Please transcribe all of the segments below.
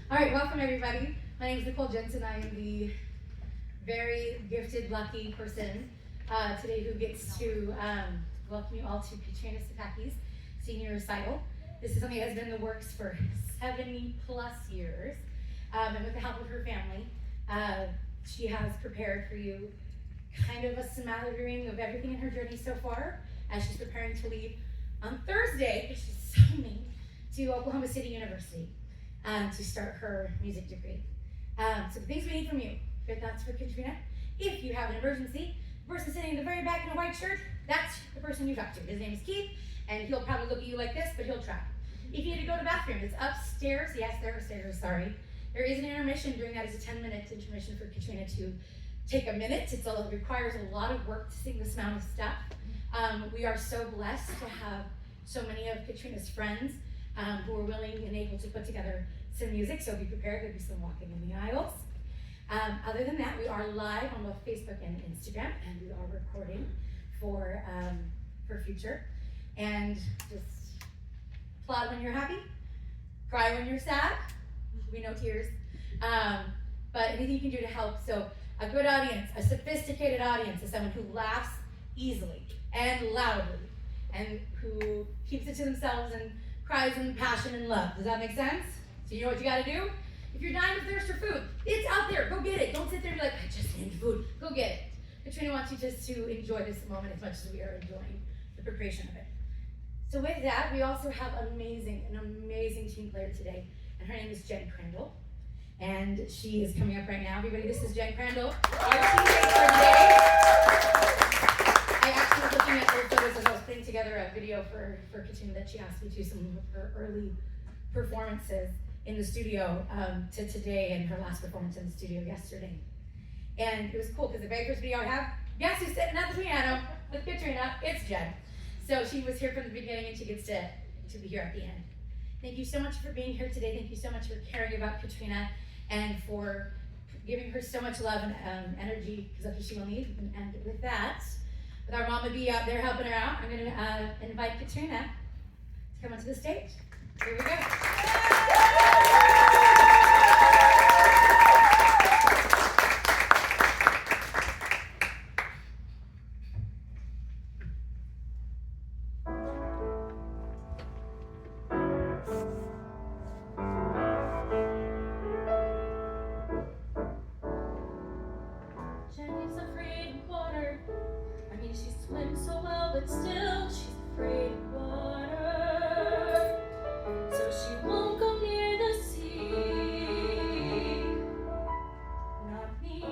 All right, welcome everybody. My name is Nicole Jensen. I am the very gifted, lucky person today who gets to welcome you all to Katrina Sapakie's senior recital. This is something that has been in the works for 70 plus years, and with the help of her family, she has prepared for you kind of a smattering of everything in her journey so far as she's preparing to leave on Thursday, which is so mean, to Oklahoma City University to start her music degree. So the things we need from you, good thoughts for Katrina. If you have an emergency, the person sitting in the very back in a white shirt, that's the person you talk to. His name is Keith, and he'll probably look at you like this, but he'll try. If you need to go to the bathroom, it's upstairs. Yes, there are stairs, sorry. There is an intermission. During that is a 10-minute intermission for Katrina to take a minute. It requires a lot of work to sing this amount of stuff. We are so blessed to have so many of Katrina's friends who are willing and able to put together some music, so be prepared. There'll be some walking in the aisles. Other than that, we are live on both Facebook and Instagram, and we are recording for future. And just applaud when you're happy, cry when you're sad. We know tears, but anything you can do to help. So a good audience, a sophisticated audience, is someone who laughs easily and loudly, and who keeps it to themselves and cries in passion and love. Does that make sense? So you know what you gotta do? If you're dying of thirst for food, it's out there, go get it. Don't sit there and be like, I just need food, go get it. Katrina wants you just to enjoy this moment as much as we are enjoying the preparation of it. So with that, we also have an amazing team player today, and her name is Jen Crandall. And she is coming up right now. Everybody, this is Jen Crandall, our teammate for today. I actually was looking at her photos as I was putting together a video for Katrina that she asked me to, some of her early performances in the studio to today, and her last performance in the studio yesterday. And it was cool because the very first video I have, guess who's sitting at the piano with Katrina? It's Jen. So she was here from the beginning, and she gets to be here at the end. Thank you so much for being here today. Thank you so much for caring about Katrina and for giving her so much love and energy, because that's what she will need. And with that, with our Mama B out there helping her out, I'm going to invite Katrina to come onto the stage. Here we go. Jenny's afraid of water. I mean, she swims so well, but still she's afraid of water. So she won't go near the sea. Not me.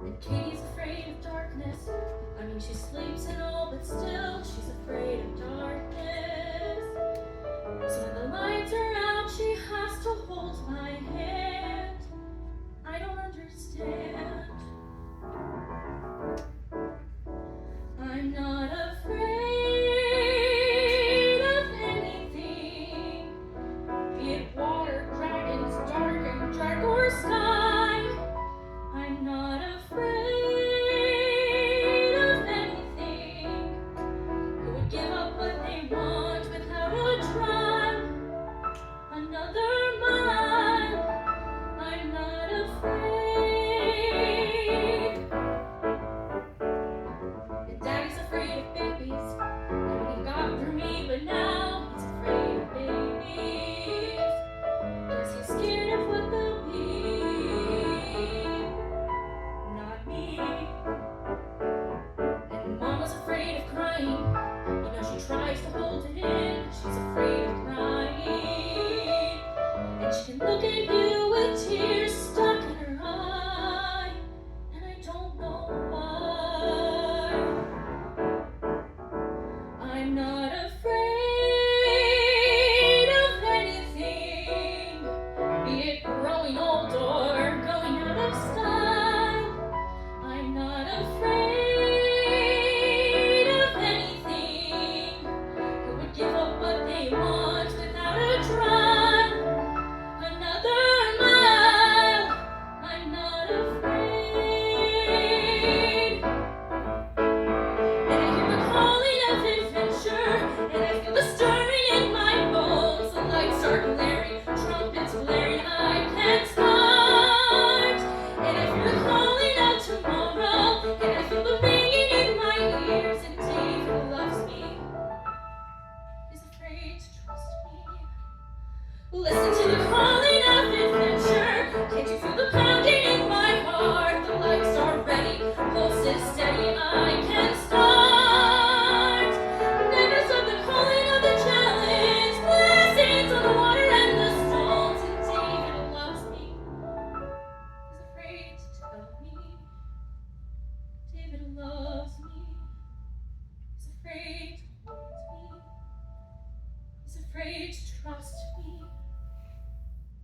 And Katie's afraid of darkness. I mean, she sleeps and all, but still she's afraid of darkness. So when the lights are out, she has to hold my hand. I don't understand.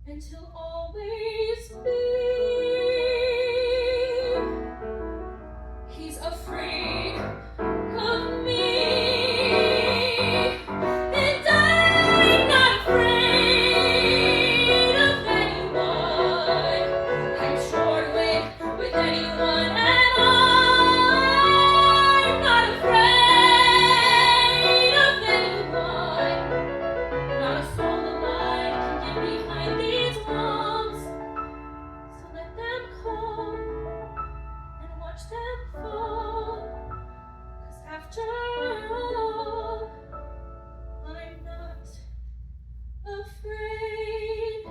Until always be. He's afraid of me, and I'm not afraid of anyone. I'm short with anyone, and I'm not afraid of anyone. Not a soul alive can get behind these walls. So let them come and watch them fall. 'Cause after all, I'm not afraid.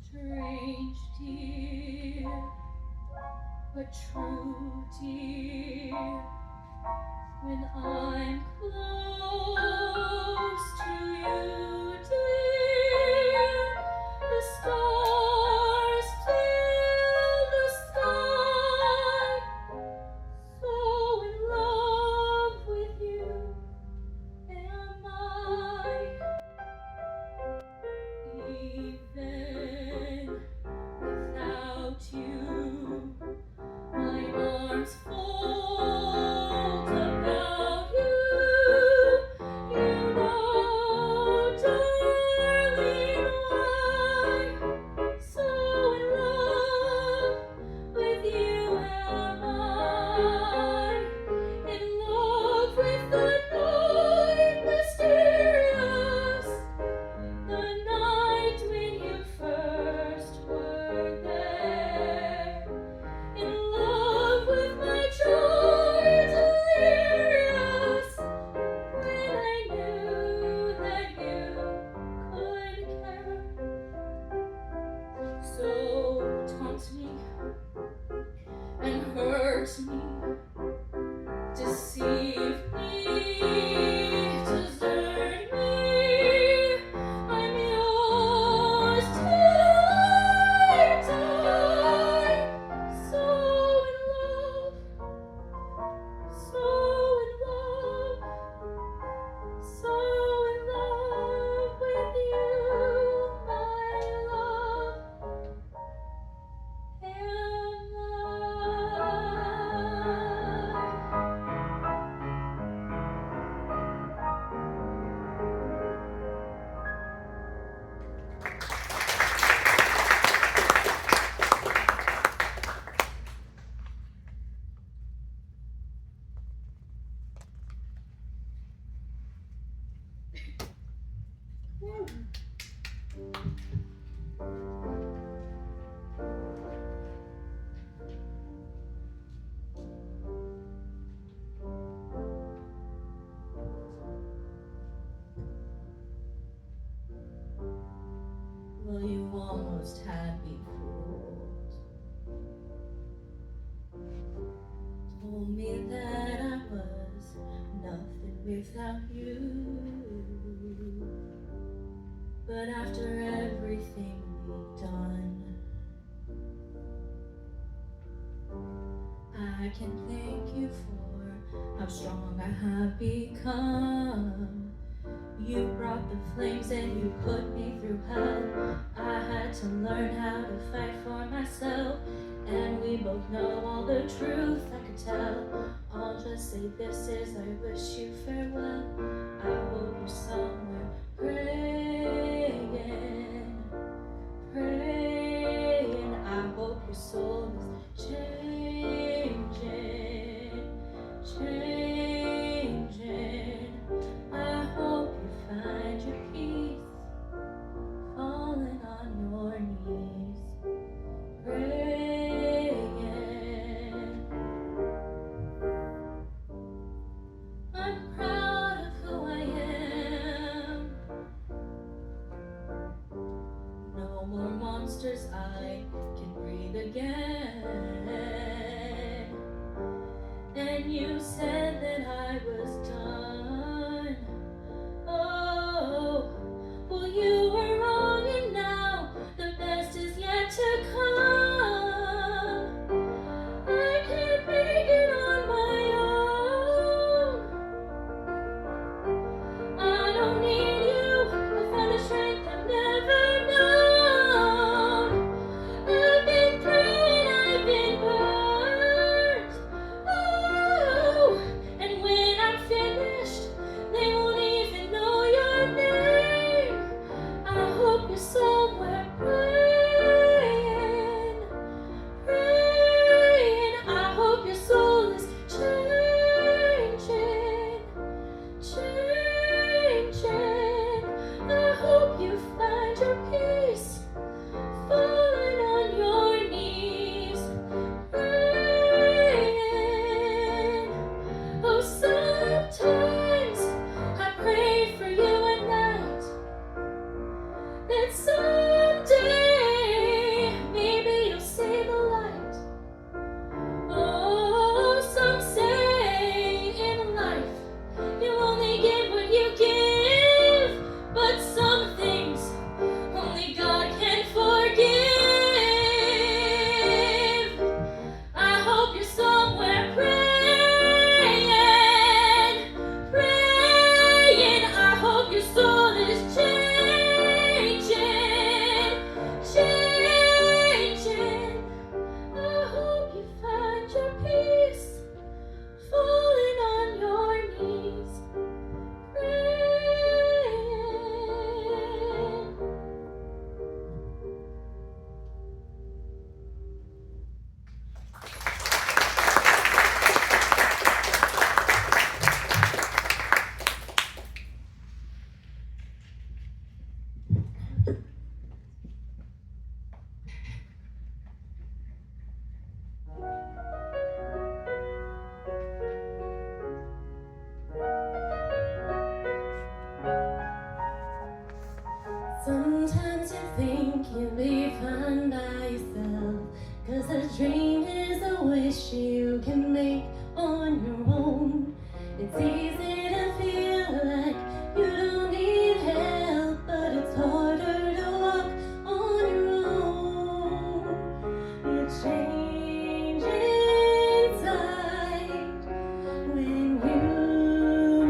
Strange, dear, but true, dear. When I'm close to you, dear, the stars fill the sky. So in love with you am I. Even without you, my arms fold about you. You know, darling, why so in love with you am I. In love with the night mysterious, the night when you first were there. In love with my joy delirious, when I knew that you could care. So taunt me and hurt me, deceive me, desert me. I'm yours till I die. So in love, so in love, so in love with you, my love, am Well, you almost had me fooled. Told me that I was nothing without you. But after everything we've done, I can thank you for how strong I have become. You brought the flames and you put me through hell. I had to learn how to fight for myself, and we both know all the truth I could tell. I'll just say this is I wish you farewell. I hope you're somewhere praying, praying. I hope your soul is changing, changing. you said that I was done. Oh, well, you were wrong, and now the best is yet to come. I can't make it on my own. I don't need you. I found a strength I've never known. I've been through and I've been burned. Oh, and when I'm finished, they won't even know your name. I hope you're somewhere praying, praying. I hope your soul is changing, changing. I hope you find your peace, falling on your knees, praying. Oh, sometimes I pray for you at night, that someday maybe you'll see the light. Oh, some say in life you only get what you give, but some things only God can forgive. I hope you're somewhere praying, praying. I hope your soul is changing, changing. I hope you find your peace, falling on your knees, praying. Sometimes you think you'll be fine by yourself, 'cause a dream is a wish you can make on your own. It's easy to feel like you don't need help, but it's harder to walk on your own. You change inside when you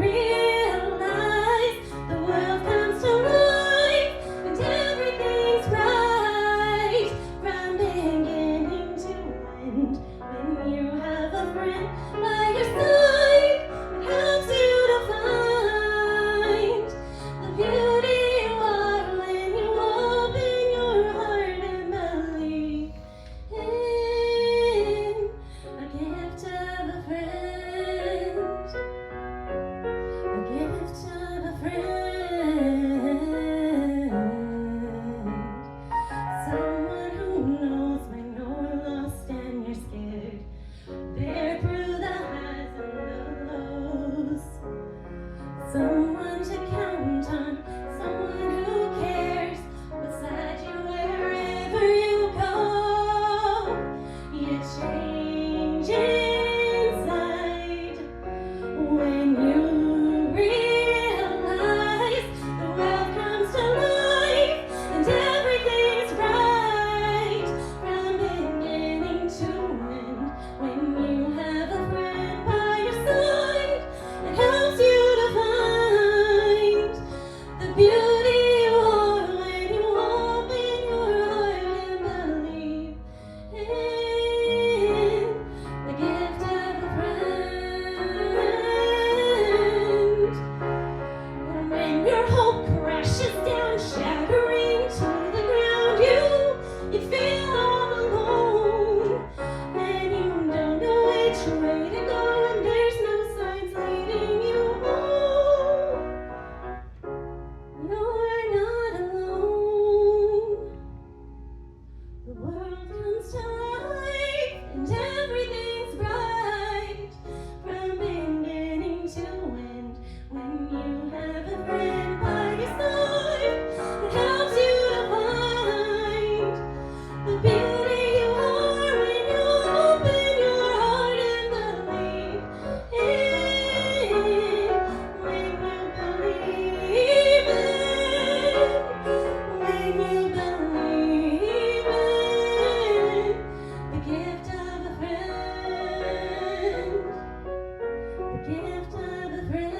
realize the world comes to life and everything's right from beginning to end. When you have a friend by your side, it helps you to gift of a friend.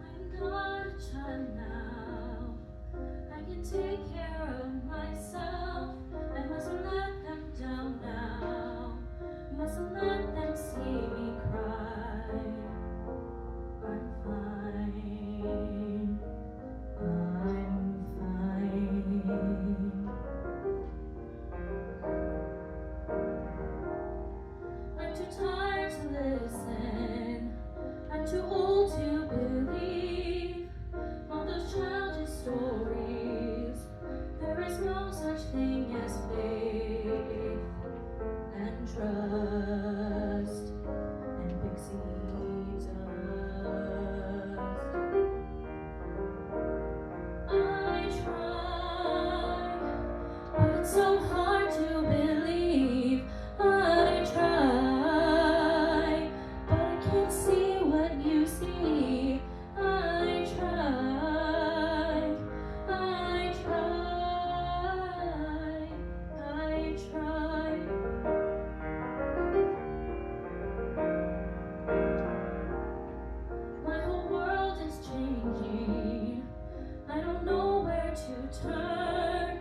I'm not a child now. I can take care of myself. I mustn't let them down now. Mustn't let them see me cry. I'm fine. I'm fine. I'm too tired to listen. I'm too old to believe all those childish stories. There is no such thing as faith and trust and pixie dust. I try, but it's so hard to believe. I try, but I can't see what you see. I try, I try, I try. My whole world is changing. I don't know where to turn.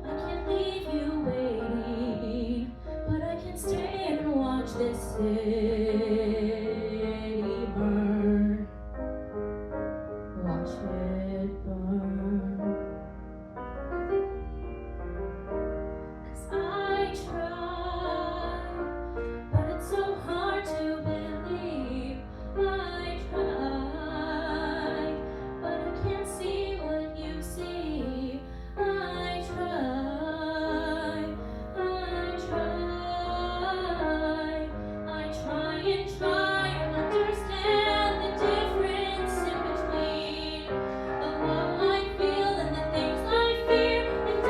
I can't leave you waiting, but I can stay and watch this city burn. Watch it burn. 'Cause I try, but it's so hard to believe. I try, but I can't see what you see. I try, I try, I try and try and understand the difference in between the love I feel and the things I fear and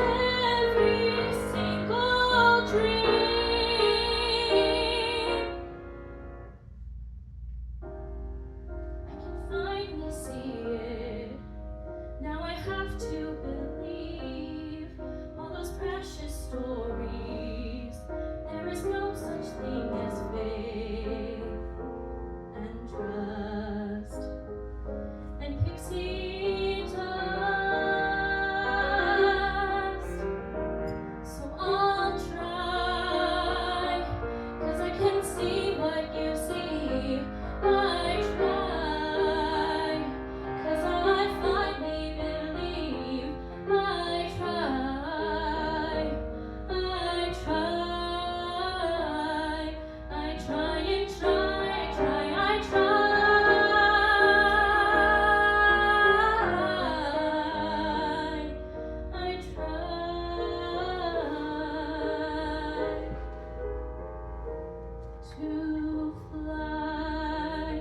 every single dream. I can finally see it. Now I have to believe all those precious stories. There is no such thing as faith and trust and pixie dust. So I'll try, 'cause I can see what you see. I try, 'cause I finally believe. I try, I try, I try and try, I try, I try, I try to fly.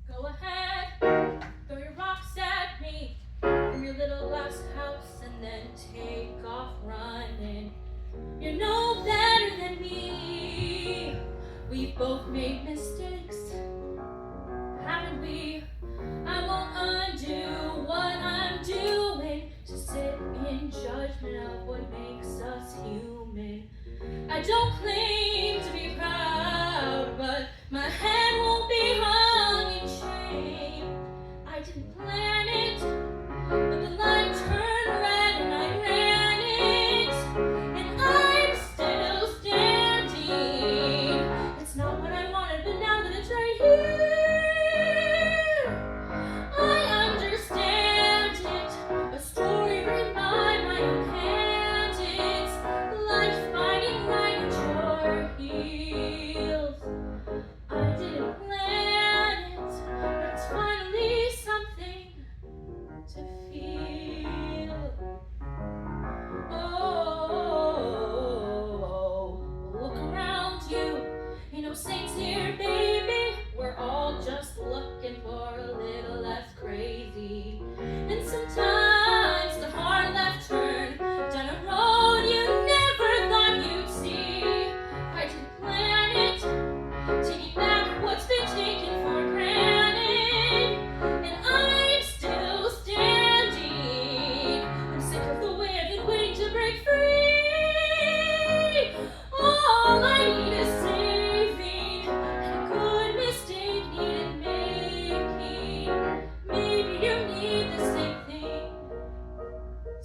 Go ahead, throw your rocks at me from your little glass house and then take off running. You're no better than me. We've both made mistakes, haven't we? I won't undo what I'm doing to sit in judgment of what makes us human. I don't claim to be proud, but my head won't be hung in shame. I didn't plan it, but the light turned red and I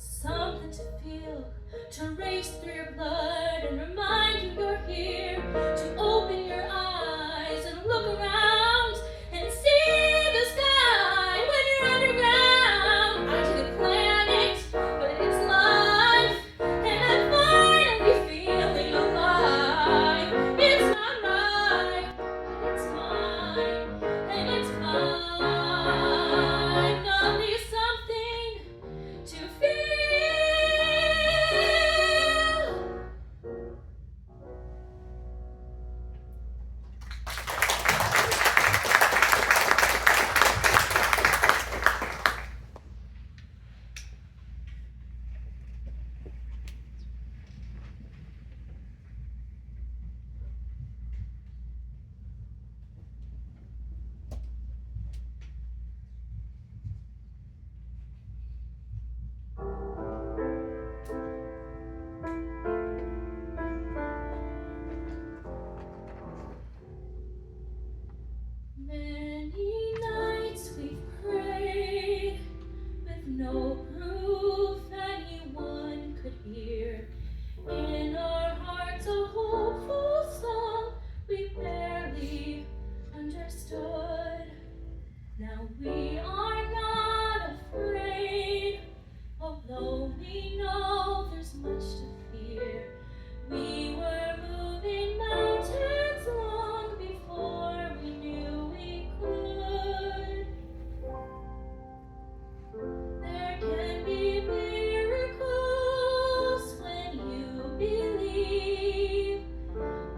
something to feel, to race through your blood and remind you you're here, to open your eyes and look around and see the sky when you're underground. I didn't plan it, but it's life, and I'm finally feeling alive. It's not right, but it's mine, and it's mine. Only something to feel. Many nights we've prayed with no proof anyone could hear. In our hearts a hopeful song we barely understood. Now we are not afraid, although we know there's much to fear. We were moving mountains long before we knew we could. There can be miracles when you believe.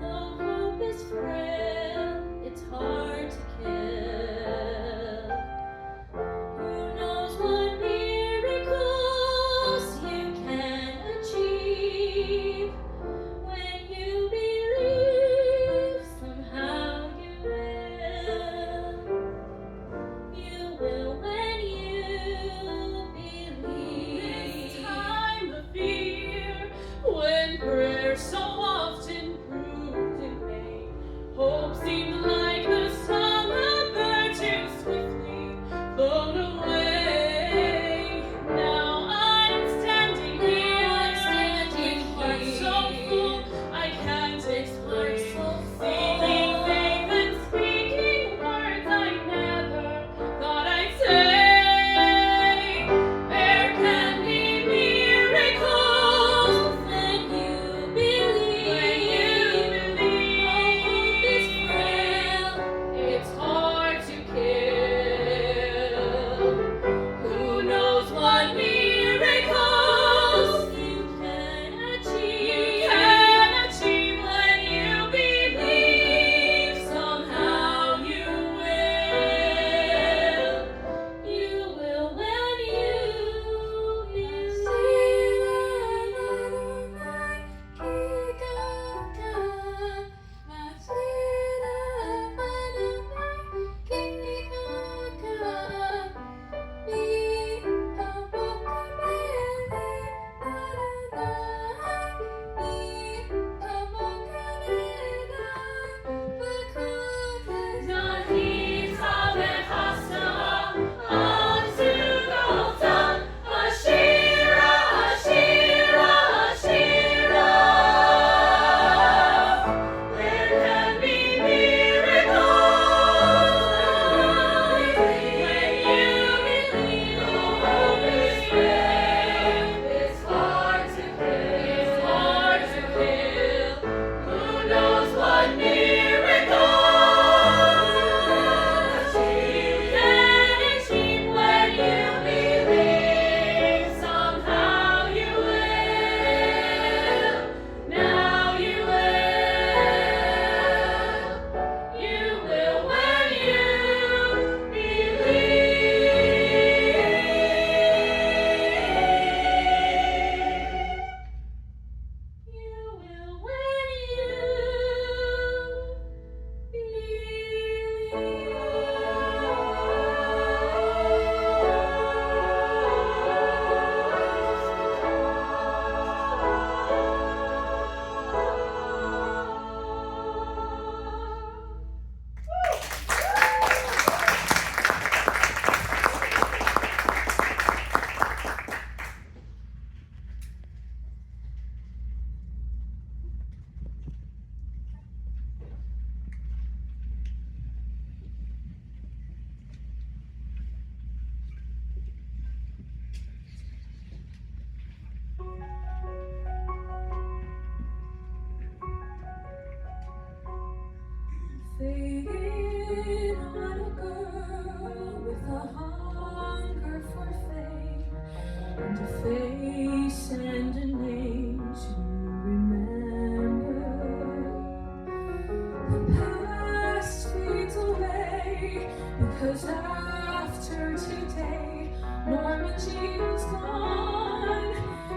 Though hope is frail, it's hard to kill. Who knows what miracles you can achieve? When you believe, somehow you will. You will when you believe. This time of fear, when prayer so often proved in vain, hope seemed like the summer bird too swiftly flown away. Now I'm standing here, with heart so full I can't explain. Seeking faith and speaking words I never thought I'd say. There can be miracles when you believe.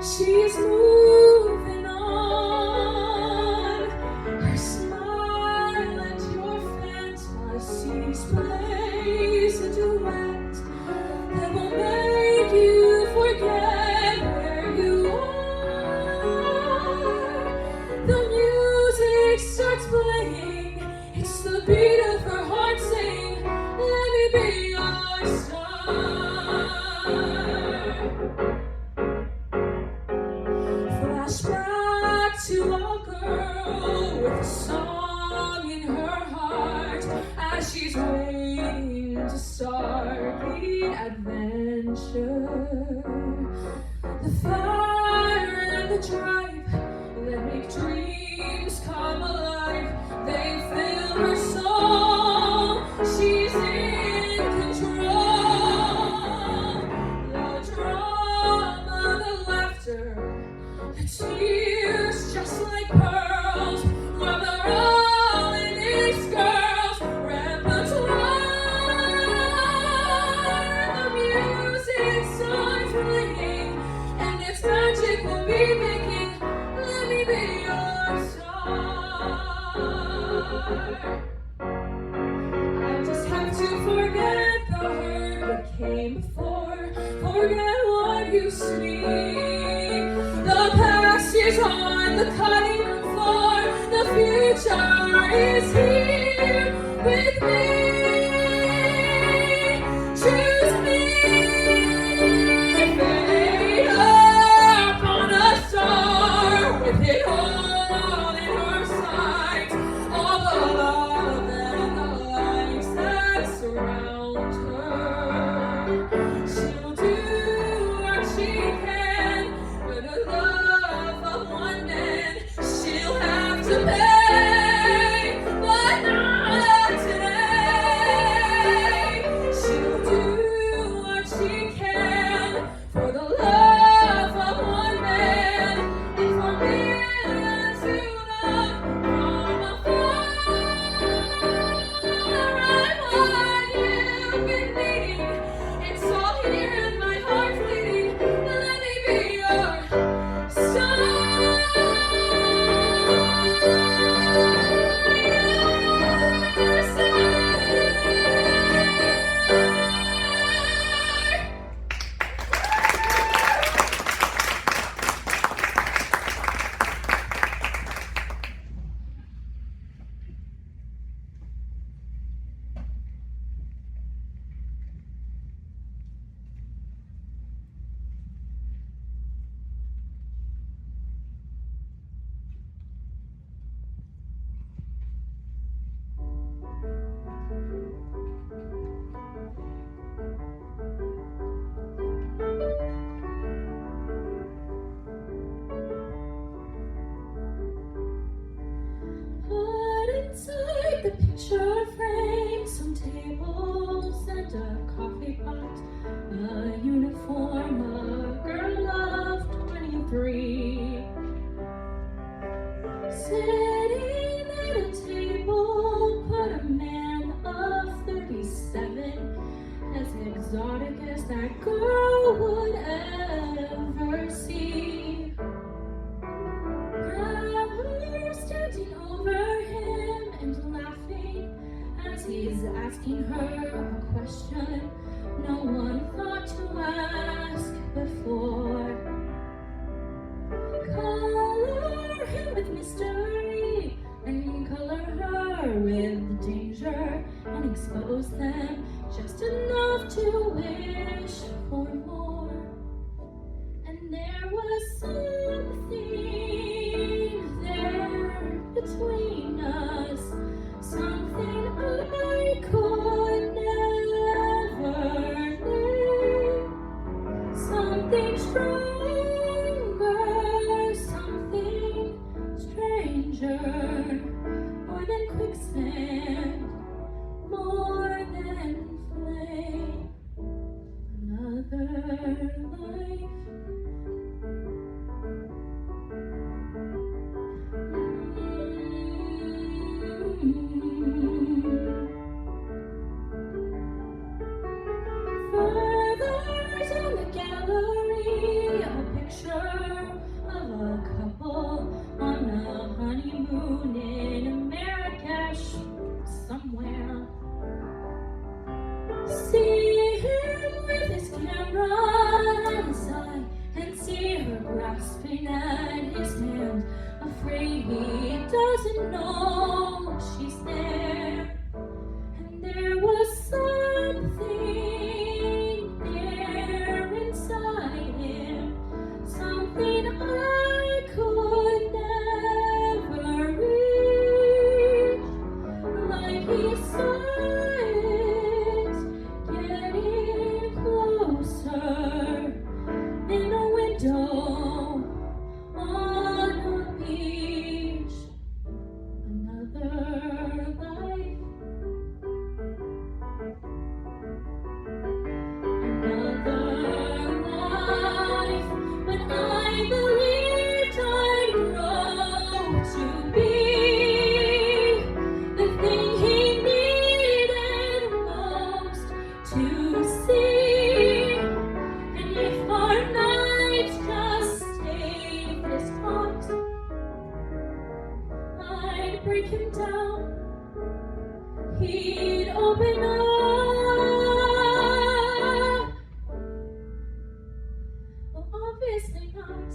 She's moving on. Her smile and your fantasies plays a duet that will make you forget where you are. The music starts playing. It's the beat of her heart saying, let me be your star. Flashback to a girl with a song in her heart as she's waiting to start the adventure. The fire and the drive that make dreams come alive, they fill her soul. She's in control. The drama, the laughter, the tears just like pearls, while they're all in these girls' repertoire. The music starts playing, and its magic will be making, let me be your star. I just have to forget the hurt that came before, forget what you see. The past is on the cutting room floor, the future is here with me. Choose me, fade upon a star, with it all in her sight, all the love and the lights that surround her. She'll do what she can, but the love of one man she'll have to pay, but not today. She'll do what she can for the love of one man, and for millions who love from afar. I'm what you've been needing, it's all here in my heart bleeding. Let me be your star. Put inside the picture frame some tables and a coffee pot, a uniform, a girl of 23. Sitting at a table, put a man of 37, as exotic as that girl would ever see. Have her standing over him and laughing as he's asking her a question no one thought to ask before. Color him with mystery and color her with danger, and expose them just enough to wish for more. And there was something there between us, something I could never name, something stronger, something stranger, more than quicksand, more than flame, another life. grasping at his hand, afraid he doesn't know she's there. And there was something there inside him, something I could never reach, like he saw it getting closer in a window on a beach. Another life, another life, when I believed I'd grow to be the thing he needed most to see. And if our nights just stayed this hot, I'd break him down, he'd open up. Well, obviously not.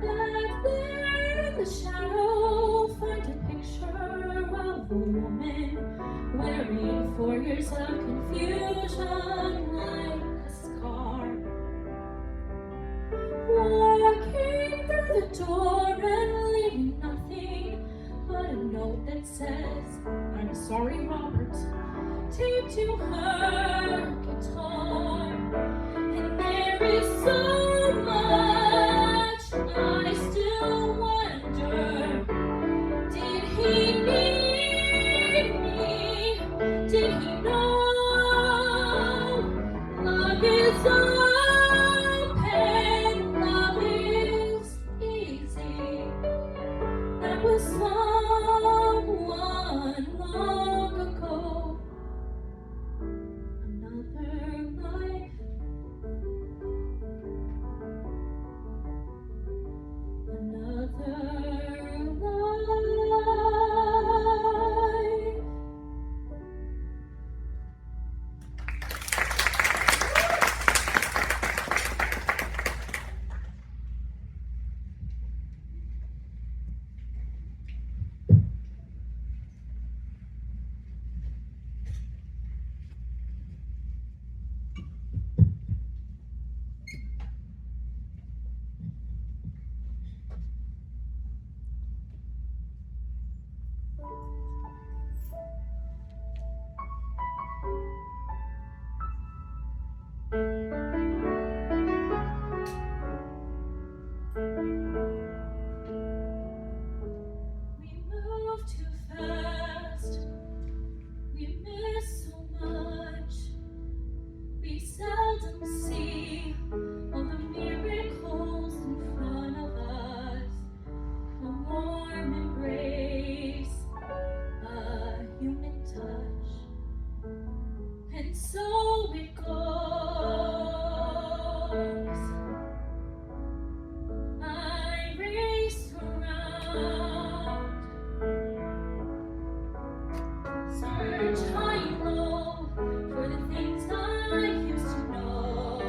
Back there in the shadow, find a picture of a woman wearing 4 years of confusion like a scar, walking through the door and leaving nothing but a note that says, "I'm sorry, Robert," taped to her guitar. And there is so much I still wonder. Did he need me? Did he know love is open, love is easy? That was someone long ago. Another life, another life. We move too fast, we miss so much, we seldom see all the miracles in front of us. A warm embrace, a human touch, and so it goes. I race around, search high and low for the things I used to know.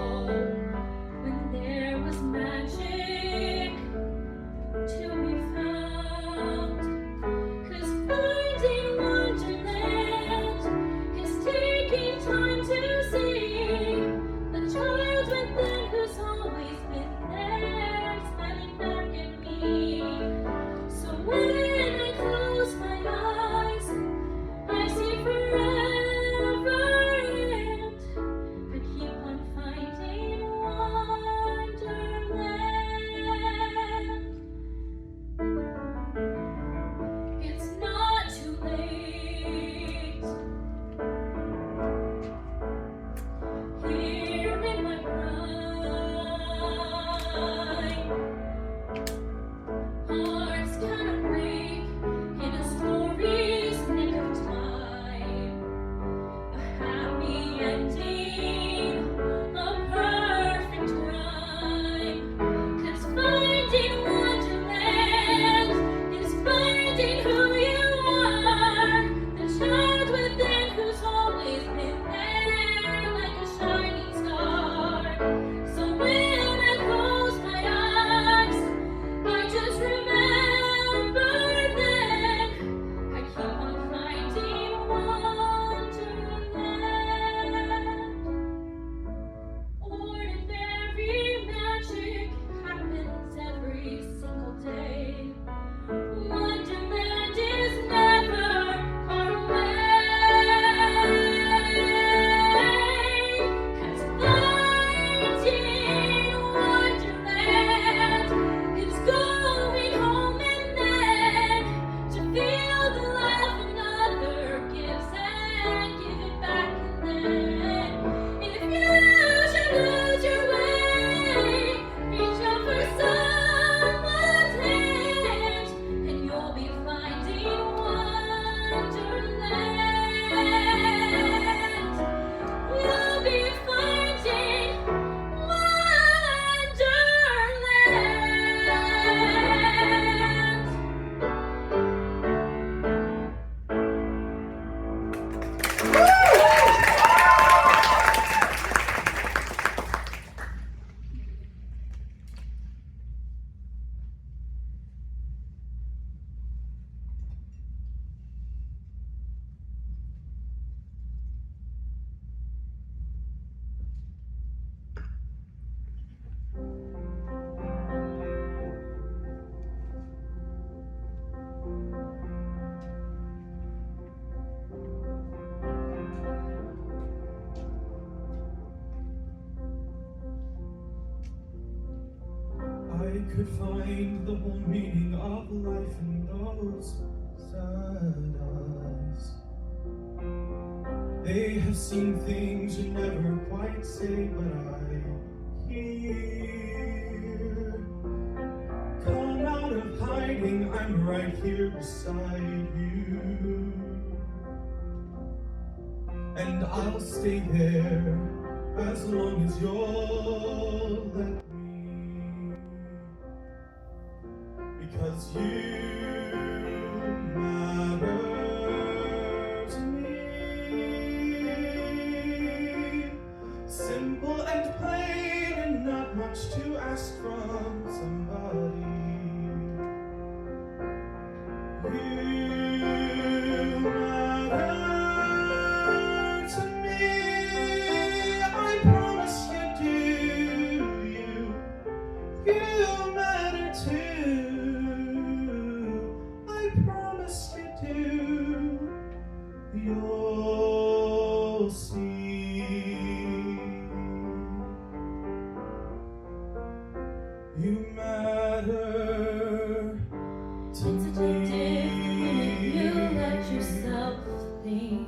could find the whole meaning of life in those sad eyes. They have seen things you never quite say, but I hear. Come out of hiding, I'm right here beside you. And I'll stay there as long as you'll let me. Because you matter to me. Simple and plain and not much to ask from somebody. You matter to me. I promise you do. You matter too. I promise you do. You'll see. You matter to It's me. addictive when you let yourself think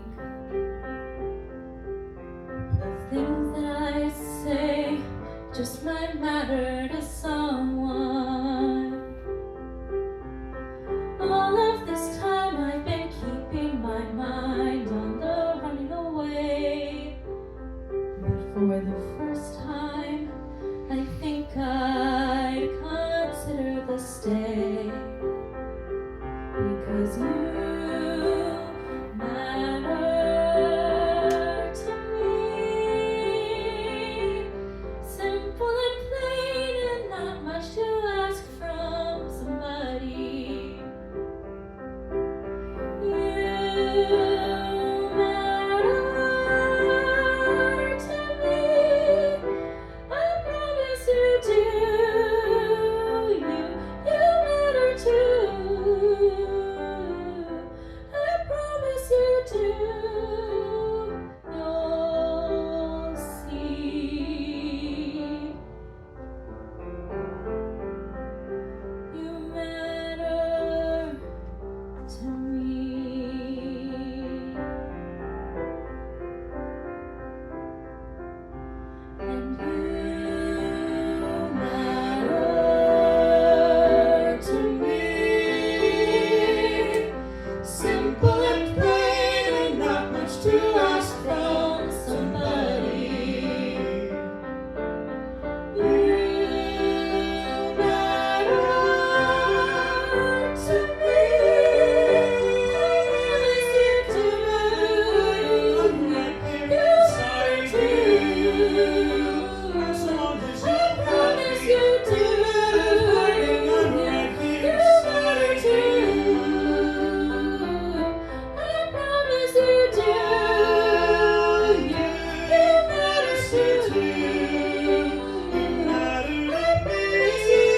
the things that I say just might matter to someone. All of this time I've been keeping my mind on the running away, but for the first time I think I'd consider the stay. Because you matter to me. Simple and plain and not much to ask from somebody. You matter to me. I promise you do. You matter too. I promise you do. You'll see. You matter to me. And you matter to me. Simple and plain and not much to ask from somebody. You matter to me. I promise you do. You matter too. As long as you I promise you do. You matter too. I promise you do. You matter too. you matter I promise you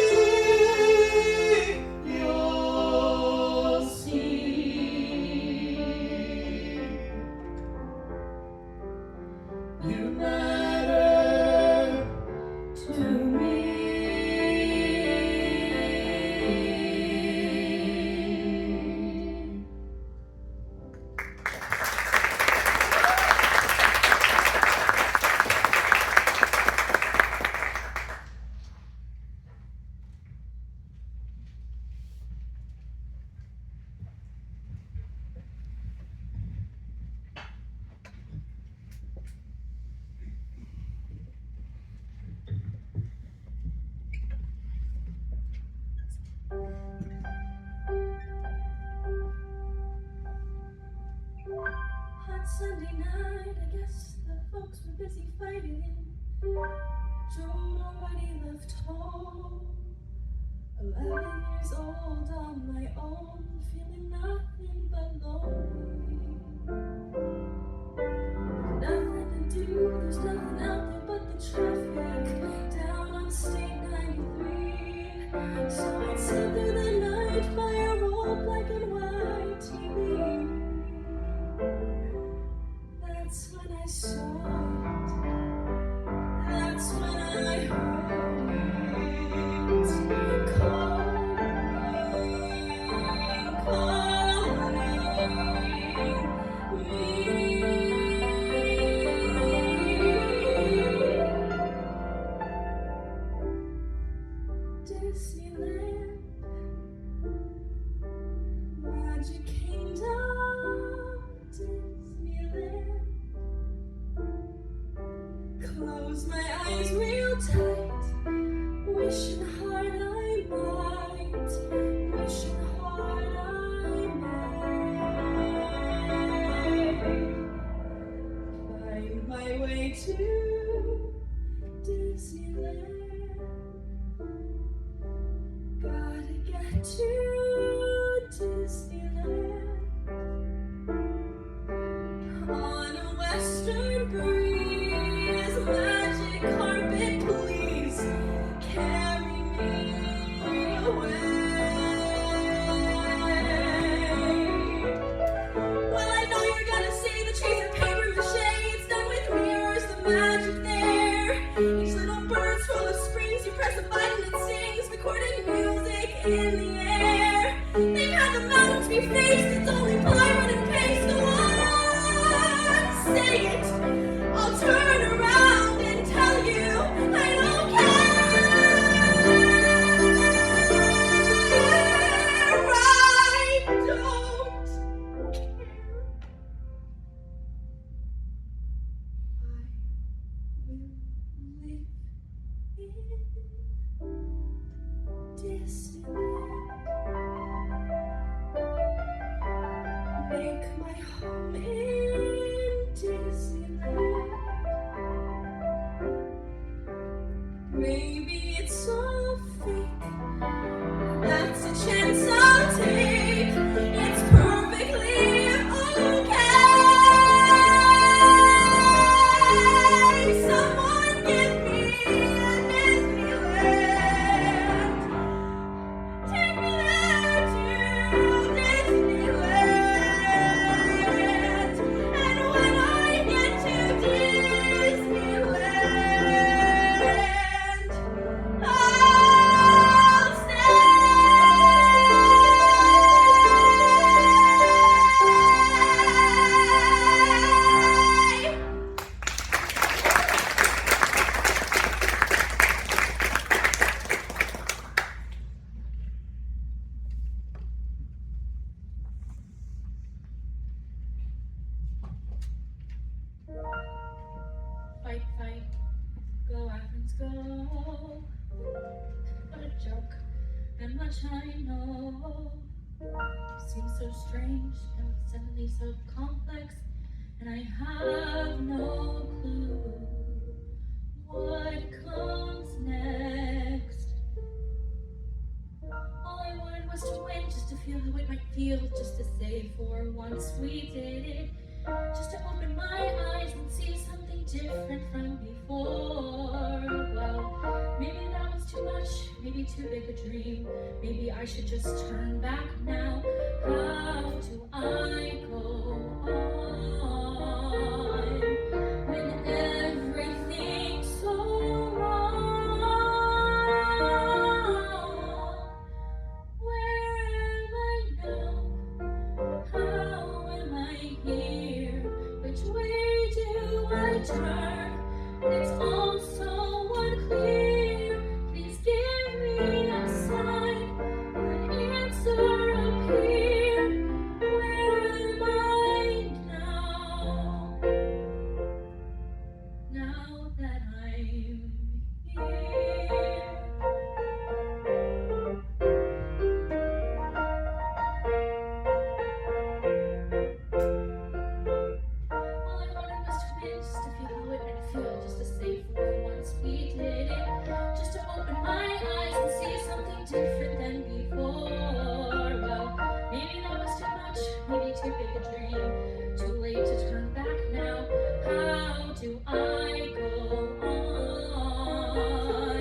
do. you'll See. You matter To me. Hot Sunday night, I guess the folks were busy fighting. Joe already left home. 11 years old on my own, feeling nothing but lonely. Nothing to do, there's nothing out there but the traffic down on State 93. So I'd sit through the night by a old black and white TV. That's when I saw it. That's when I heard it. close my eyes real tight, wishing hard I might, wishing hard I might find my way to Disneyland. Gotta get to Disneyland on a western breeze, magic carpet, please carry me away. Well, I know you're gonna say the trees are paper mache, it's done with mirrors, the magic there. Each little bird's full of springs, you press a button and sings, recorded music in the air. They've had the mountains be faced, it's only plywood and paste. Go on, say it. I'll turn around and tell you I don't care. I don't care. I will live in Disneyland. Make my home in Disneyland. Maybe it's all fake. That's a chance I'll take. It's perfectly okay. Someone give me a Disneyland. Take me there to Disneyland. And when I get to Disneyland, I'll stay. Fight, fight, go Athens, go. What a joke, and much I know. Seems so strange, and suddenly so complex, and I have no clue what comes next. All I wanted was to win, just to feel how it might feel, just to say for once we did it, just to open my eyes and see something different from before. Well, maybe that was too much, maybe too big a dream. Maybe I should just turn back now. How do I go on when everything's so wrong? Where am I now? How am I here? Which way do I turn? It's all so unclear. Please give me a sign, an answer appear. Where am I now? Now that I'm here. All I wanted was to win, just to feel how it might feel, just to say for once we did it, just to open my eyes and see something different than before. Well, maybe that was too much, maybe too big a dream, too late to turn back now. How do I go on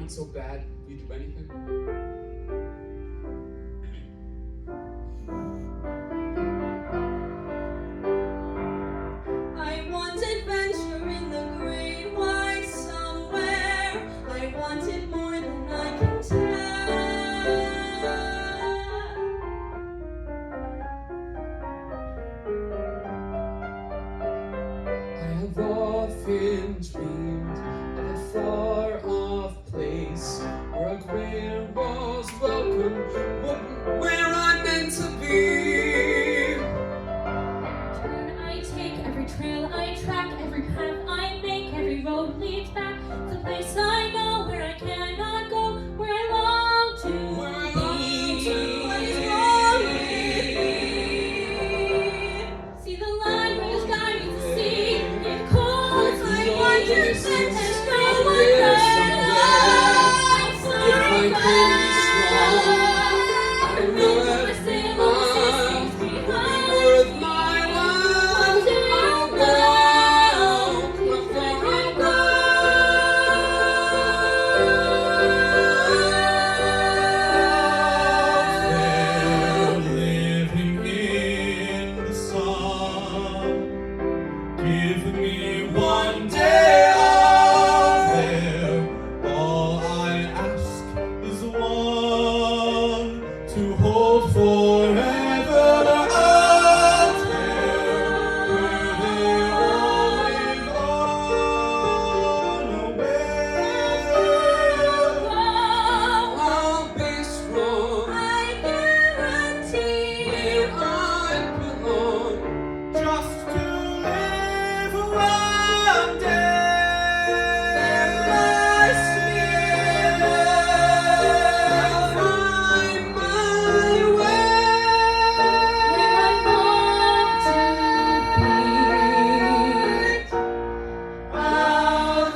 want it so bad, you do anything? I want adventure in the great wide somewhere. I want it more than I can tell. I have often dreamed of a far-off place where a queer was welcome, where I'm meant to be. Every turn I take, every trail I track, every path I make, every road leads back to the place I know, where I cannot go, where I long to Where I long to What is be. wrong with me? See the line where the sky meets the sea. It calls, I want to spend, there's no one there. If I can be strong, I know I say all the every things mile will be behind. worth my while. I'll go where far I'll go. They're living in the sun. Give me one day out there. All I ask is one to hold forever out there, where they all live unaware. I'll be strong I guarantee where I belong. Just to live one day. Must be find my way. where I long to be. Out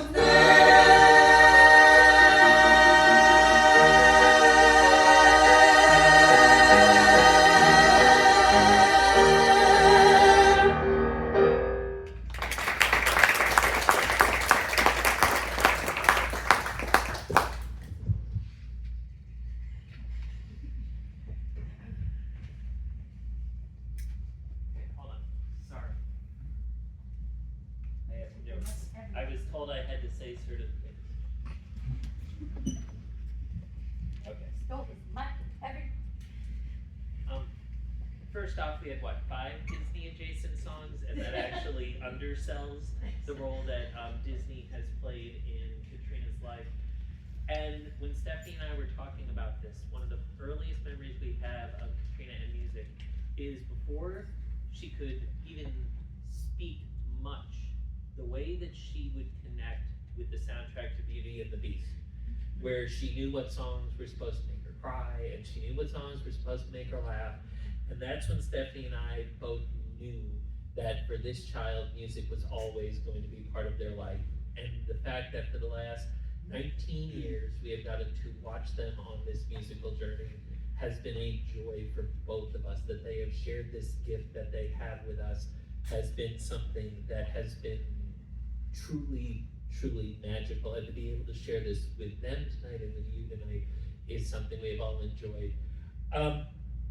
Hold on. Sorry. I have some jokes. I was told I had to say certain things. Okay. First off, we had what, 5 Disney adjacent songs, and that actually undersells the role that Disney has played in Katrina's life. And when Stephanie and I were talking about this, one of the earliest memories we have of Katrina and music is before she could even speak much, the way that she would connect with the soundtrack to Beauty and the Beast, where she knew what songs were supposed to make her cry, and she knew what songs were supposed to make her laugh. And that's when Stephanie and I both knew that for this child, music was always going to be part of their life. And the fact that for the last 19 years, we have gotten to watch them on this musical journey has been a joy for both of us. That they have shared this gift that they have with us has been something that has been truly, truly magical. And to be able to share this with them tonight and with you tonight is something we've all enjoyed.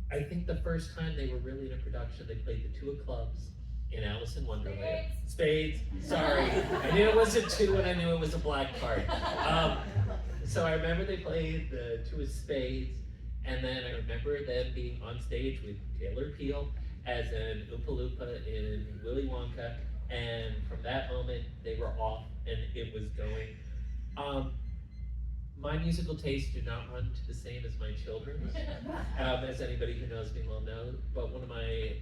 I think the first time they were really in a production, they played the 2 of Clubs in Alice in Wonderland. Spades. Sorry. I knew it was a 2 and I knew it was a black card. So I remember they played the 2 of Spades, and then I remember them being on stage with Taylor Peel as an Oompa Loompa in Willy Wonka, and from that moment they were off and it was going. My musical tastes do not run to the same as my children's, as anybody who knows me will know, but one of my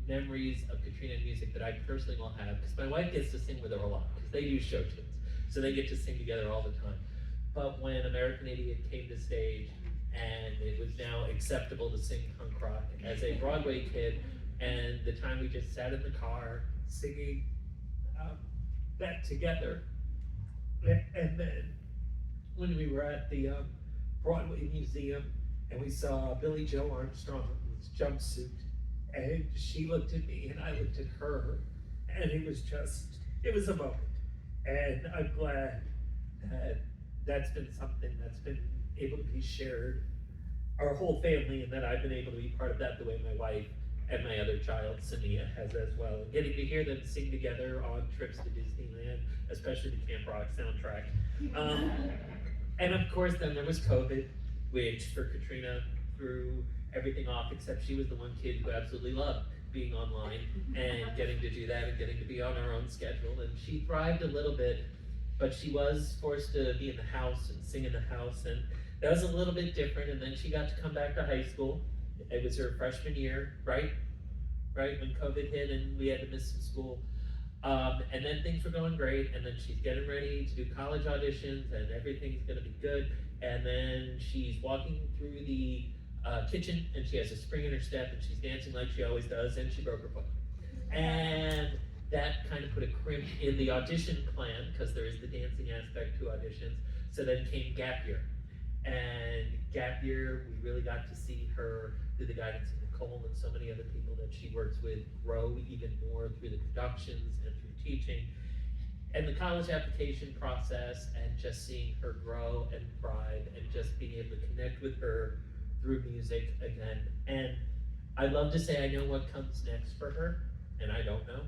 memories of Katrina music that I personally will have, because my wife gets to sing with her a lot, because they do show tunes, so they get to sing together all the time. But when American Idiot came to stage, and it was now acceptable to sing punk rock as a Broadway kid, and the time we just sat in the car singing that together, and then when we were at the Broadway Museum and we saw Billie Joe Armstrong's jumpsuit, and she looked at me and I looked at her, and it was a moment. And I'm glad that that's been something that's been able to be shared, our whole family, and that I've been able to be part of that the way my wife and my other child, Sania, has as well. And getting to hear them sing together on trips to Disneyland, especially the Camp Rock soundtrack. And of course, then there was COVID, which for Katrina threw everything off, except she was the one kid who absolutely loved being online and getting to do that and getting to be on her own schedule. And she thrived a little bit, but she was forced to be in the house and sing in the house, and that was a little bit different. And then she got to come back to high school. It was her freshman year, right? When COVID hit and we had to miss some school. And then things were going great, and then she's getting ready to do college auditions, and everything's gonna be good. And then she's walking through the kitchen, and she has a spring in her step, and she's dancing like she always does, and she broke her foot. And that kind of put a crimp in the audition plan, because there is the dancing aspect to auditions. So then came gap year. And gap year, we really got to see her, through the guidance of Nicole and so many other people that she works with, grow even more through the productions and through teaching. And the college application process, and just seeing her grow and thrive, and just being able to connect with her through music again. And I'd love to say I know what comes next for her, and I don't know.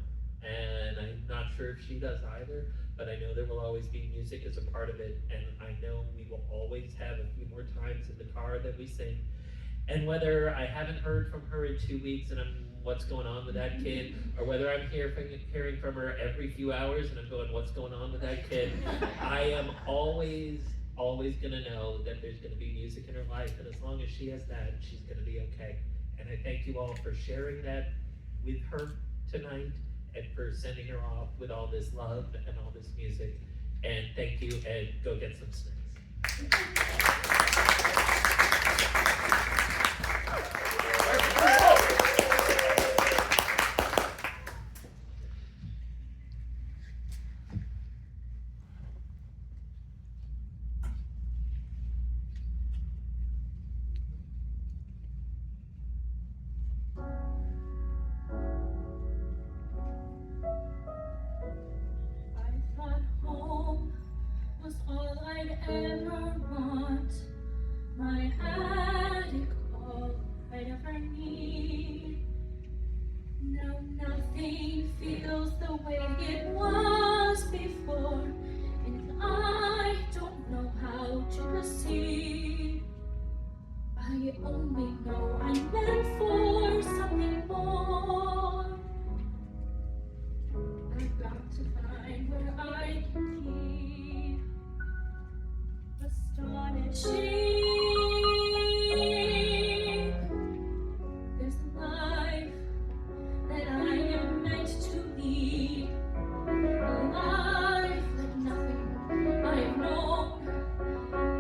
And I'm not sure if she does either, but I know there will always be music as a part of it, and I know we will always have a few more times in the car that we sing. And whether I haven't heard from her in 2 weeks and I'm what's going on with that kid, or whether I'm hearing from her every few hours and I'm going, what's going on with that kid, I am always gonna know that there's gonna be music in her life, and as long as she has that, she's gonna be okay. And I thank you all for sharing that with her tonight, and for sending her off with all this love and all this music. And thank you, and go get some snacks. Ever want my attic, all I'd ever need. Now nothing feels the way it was before, and I don't know how to proceed. I only know I'm meant for something more. I've got to find where I can keep astonishing. There's a life that I am meant to lead, a life like nothing I've known.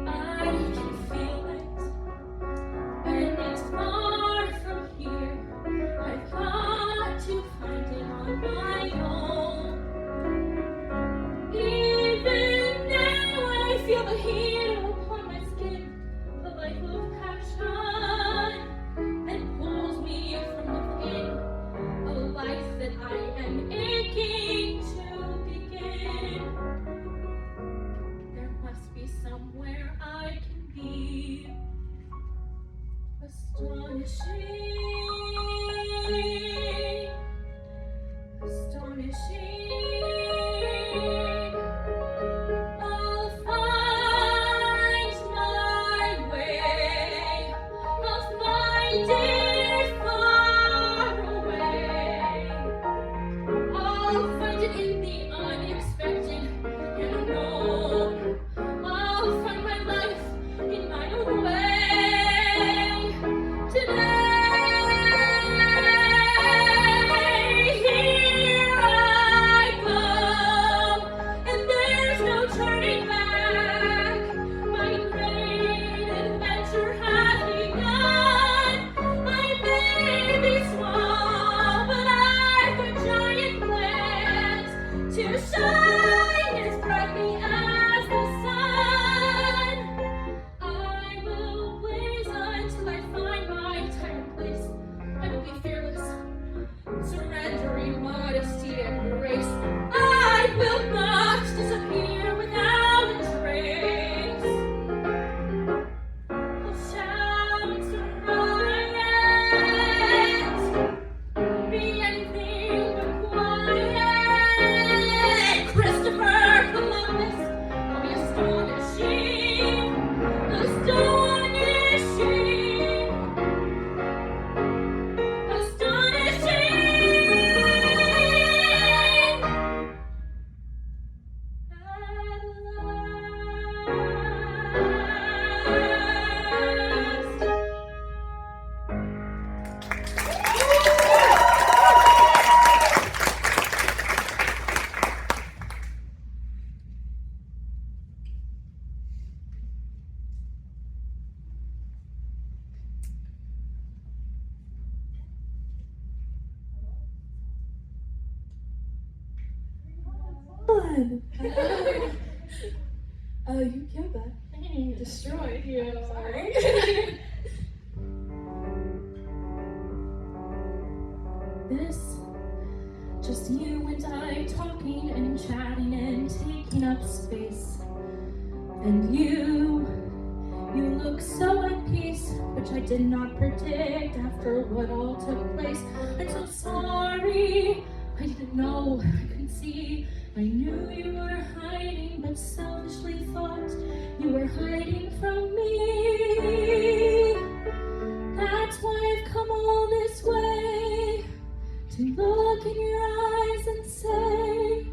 I can feel it, and it's far from here. I've got to find it on my own. Even now I feel the heat upon my skin, a life of passion that pulls me from within, a life that I am aching to begin. There must be somewhere I can be astonishing, astonishing. I'll find my way, I'll find it far away. I'll find it in the unexpected and unknown. I'll find my life in my own way. Today on. You killed that. Destroyed you. Sorry. This, just you and I talking and chatting and taking up space. And you look so at peace, which I did not predict after what all took place. I'm so sorry, I didn't know, I couldn't see. I knew you were hiding, but selfishly thought you were hiding from me. That's why I've come all this way, to look in your eyes and say,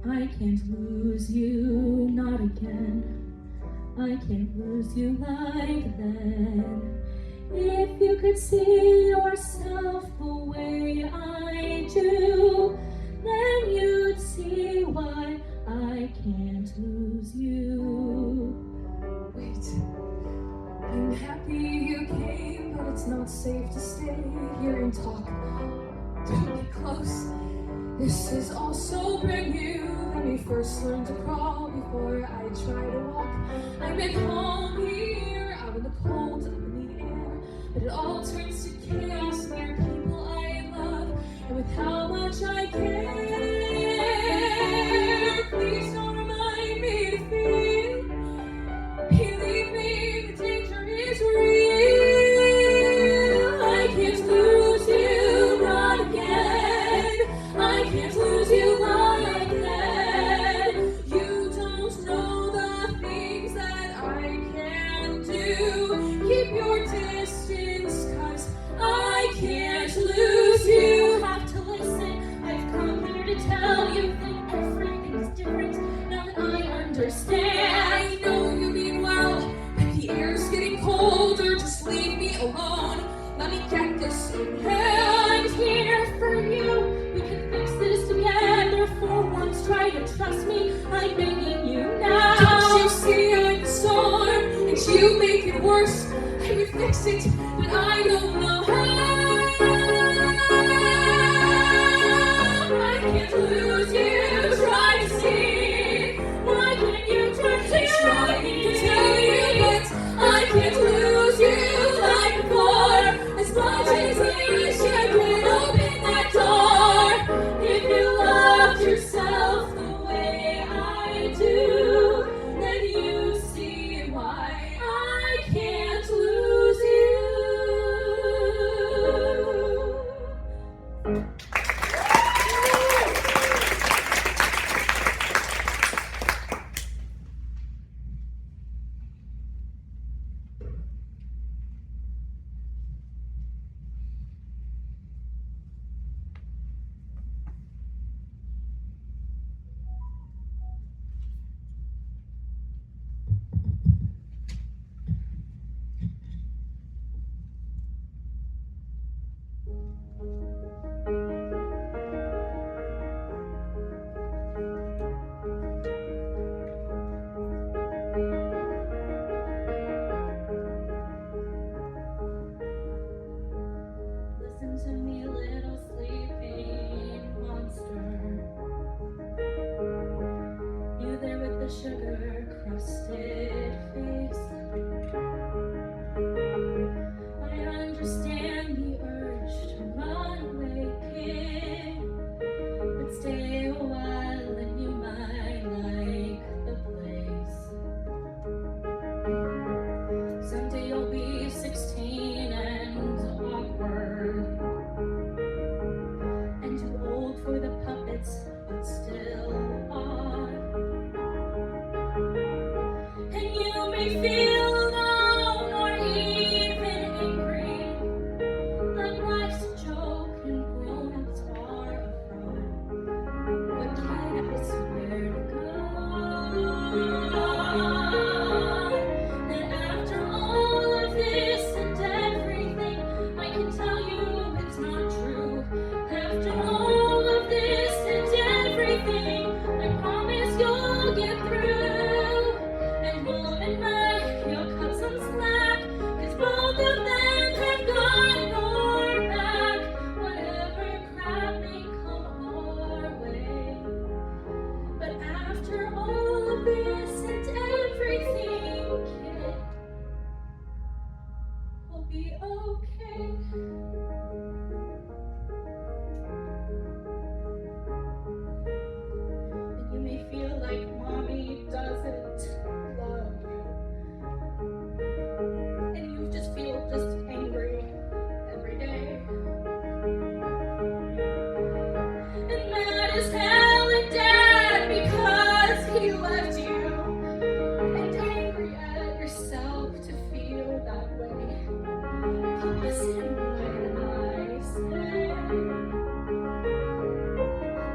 I can't lose you, not again. I can't lose you like then. If you could see yourself the way I do, then you'd see why I can't lose you. Wait, I'm happy you came, but it's not safe to stay here and talk. Don't be close. This is all so brand new. Let me first learn to crawl before I try to walk. I'm at home here, out in the cold, up in the air, but it all turns to chaos near people I love, and with how much I care. Please don't remind me to feel. Believe me, the danger is real. I can't lose you, not again. I can't lose you like that. You don't know the things that I can do. Keep your distance, 'cause I can't lose you. You have to listen, I've come here to tell you that everything's different now that I understand. I know you mean well, but the air's getting colder. Just leave me alone. Let me get this in hell. I'm here for you, we can fix this together. For once, try to trust me, I'm begging you now. Don't you see I'm the storm, and you make it worse? I would fix it, but I don't know how. I can't lose you, try to see. Why can't you turn to Try me? to tell you that I can't lose you like before. As much as I wish I could open that door. If you loved yourself the way I do, then you see why I can't lose you. Listen to me, little sleeping monster. You there with the sugar-crusted face. I understand the urge to run away, kid, but stay a while and you might like the place. Someday you'll be 16 and awkward, and too old for the puppets, but still odd. And you may feel alone or even angry, like life's a joke and grown-ups are a fraud. But kid, I swear to God, that after all of this and everything, I can tell you it's not true. After all of this and everything, I promise you'll get through. And mom and I listen when I say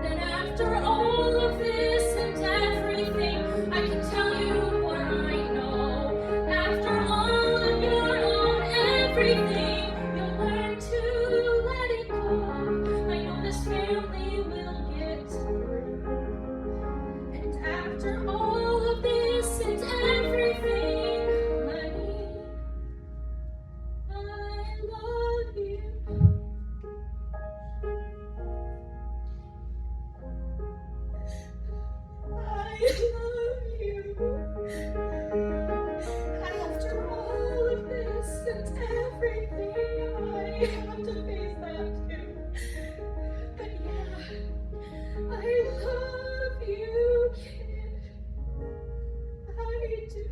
that after all of this and everything, I can tell you what I know. After all of your own everything, you'll learn to let it go. I know this family will get through. And after all of this and everything, honey, I love you. I love you. After all of this and everything, I have to face that too. But yeah, I love you, kid. I do.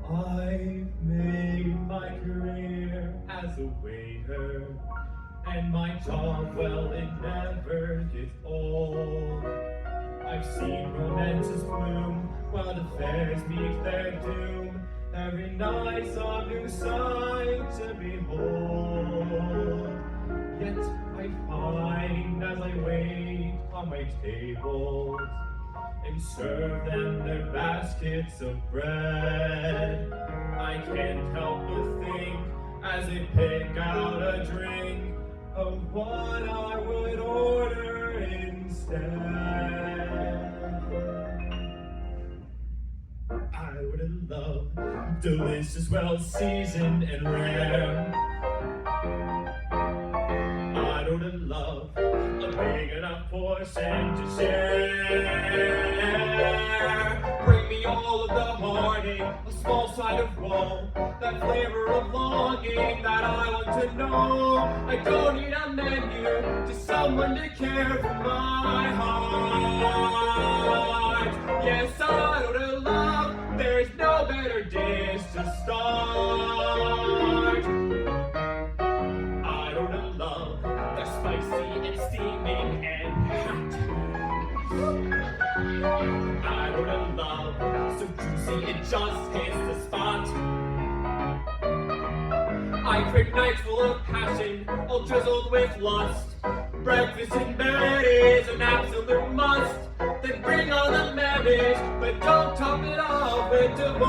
I've made my career as a waiter, and my job, well, it never gets old. I've seen romances bloom while the fairs meet their doom. Every night's a new sight to behold. Yet I find as I wait on my tables and serve them their baskets of bread, I can't help but think as they pick out a drink of what I would order instead. I would love delicious, well seasoned and rare. I would love a big enough portion to share. Bring me all of the morning, a small side of woe, that flavor of longing that I want to know. I don't need a menu, just someone to care for my heart. Yes, I would love, there's no better dish to start. I would love, they're spicy and steaming and hot. I would love, so juicy it just hits the spot. I crave nights full of passion, all drizzled with lust. Breakfast in bed is an absolute must. Then bring on the marriage, but don't top it off with divorce.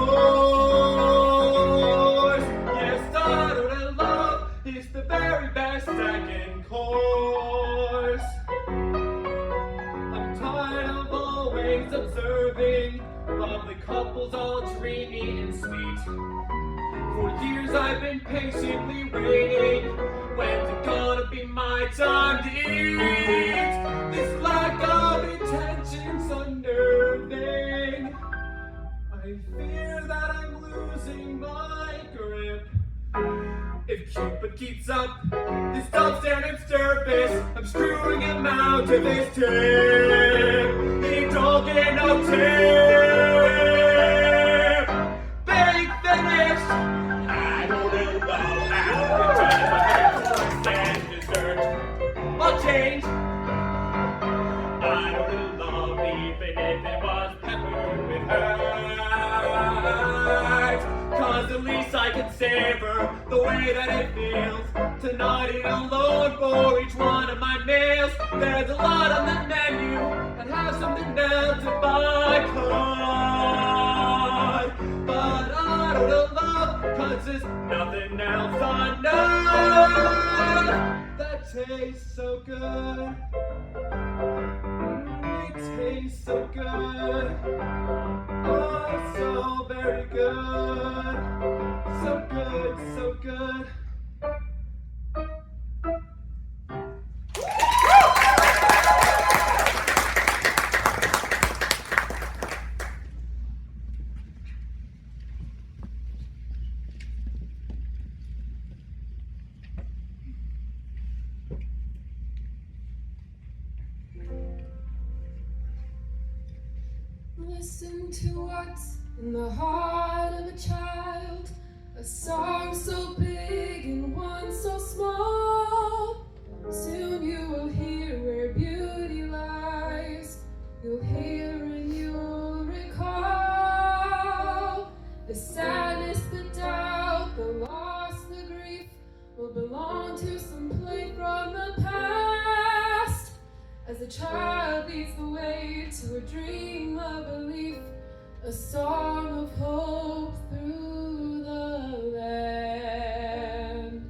Yes, I would love is the very best second course. I'm tired of always observing lovely couples all dreamy and sweet. For years I've been patiently waiting. When's it gonna be my time to eat? This lack of intention's unnerving. I fear that I'm losing my grip. If Cupid keeps up this substandard surface, I'm screwing him out of his tip. He don't get no tip. Big finish. I don't know how to try my and dessert. I'll change. I don't love even if it was peppered with herbs. 'Cause at least I can savor the way that it feels to not eat alone for each one of my meals. There's a lot on the menu and have something down to buy card. But I don't love 'cause there's nothing else I know that tastes so good. It tastes so good. Oh, so very good. So good, so good. Listen to what's in the heart of a child, a song so big and one so small. Soon you will hear where beauty lies. You'll hear and you'll recall the sadness, the doubt, the loss, the grief will belong to some play from the past. As a child leads the way to a dream of belief, a song of hope through the land.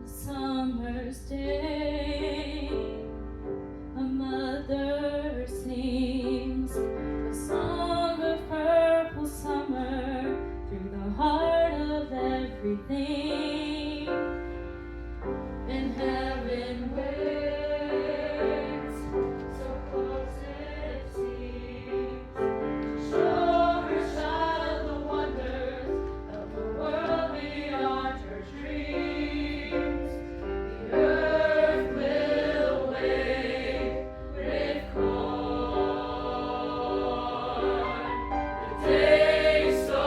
A summer's day, a mother sings a song of purple summer through the heart of everything. And heaven waits, so close it seems, show her child the wonders of a world beyond her dreams. The earth will wave with corn. The day so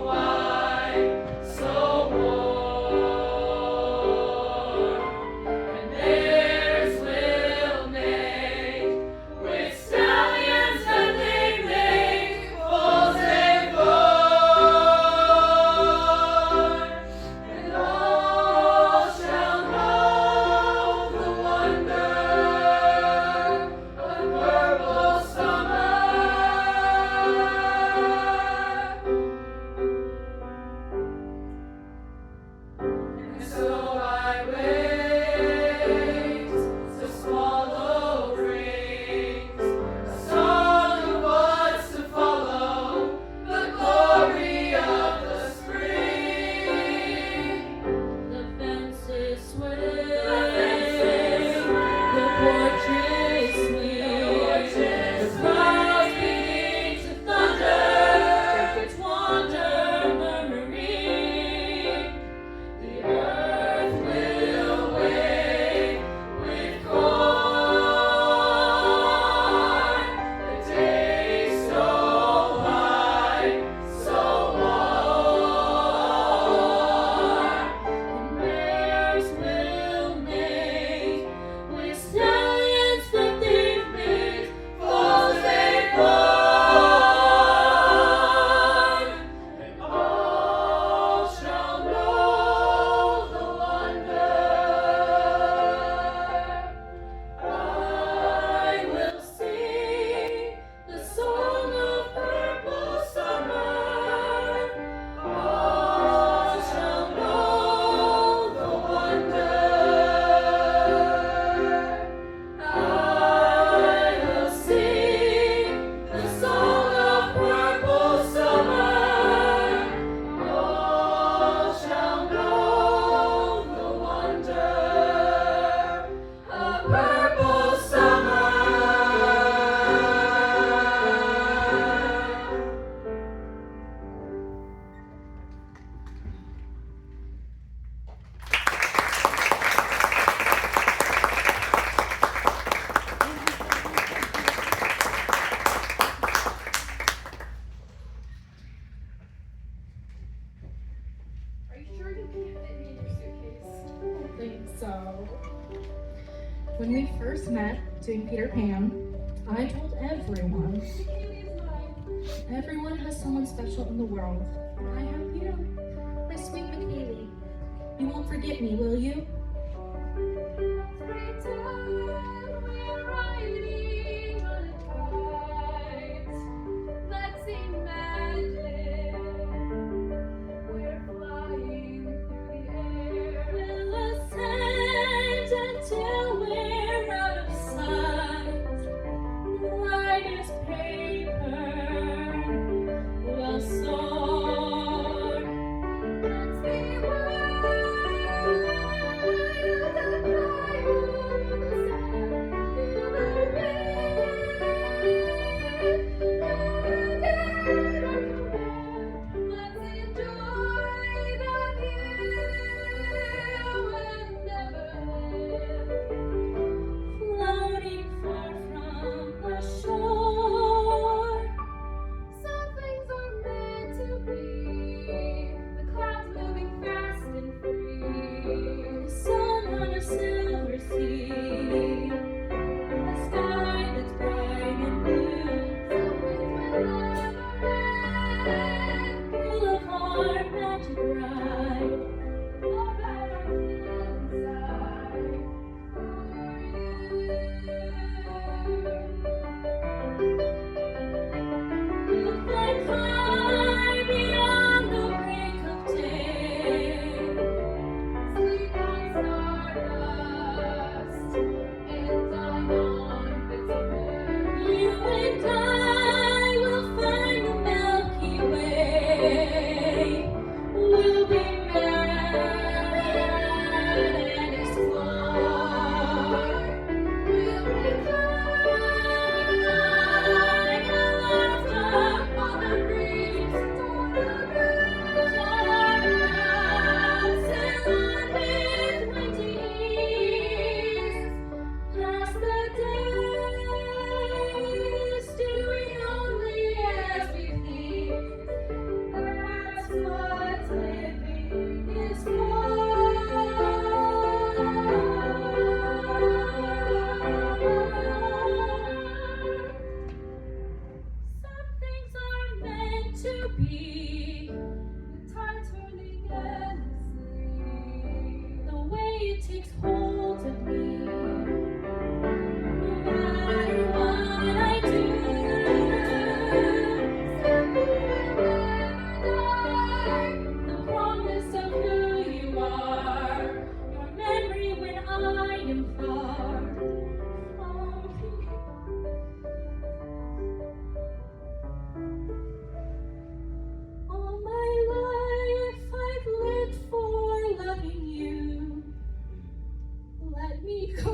wide, so warm, and theirs will make with stallions that they make, foals they born, and all shall know the wonder of purple summer. And so I wait, so swallow brings a song of what's to follow, the glory of the spring. The fences sway, the portraits swing, the clouds begin to thunder, crickets wander murmuring. The earth will wave with corn. The day so wide, so warm, and bears will make with stallions that they've made, foals they born, and all shall know the wonder. I will sing the song of purple summer. All shall know the wonder. I will sing the song of purple summer. All shall know the wonder of purple summer. Are you sure you can't fit me in your suitcase? I don't think so. When we first met doing Peter Pan, I told everyone. Everyone has someone special in the world. I have you, my sweet McNeely. You won't forget me, will you? Every time we're riding on a kite, let's imagine we're flying through the air. We'll ascend until we're out of sight. Light as paper, we'll soar. Let's be wild and fly over the to be, the tide turning endlessly, the way it takes hold of me. No matter what I do, the promise of who you are, your memory when I am far from you. All my life I've lived for loving you. Let me go.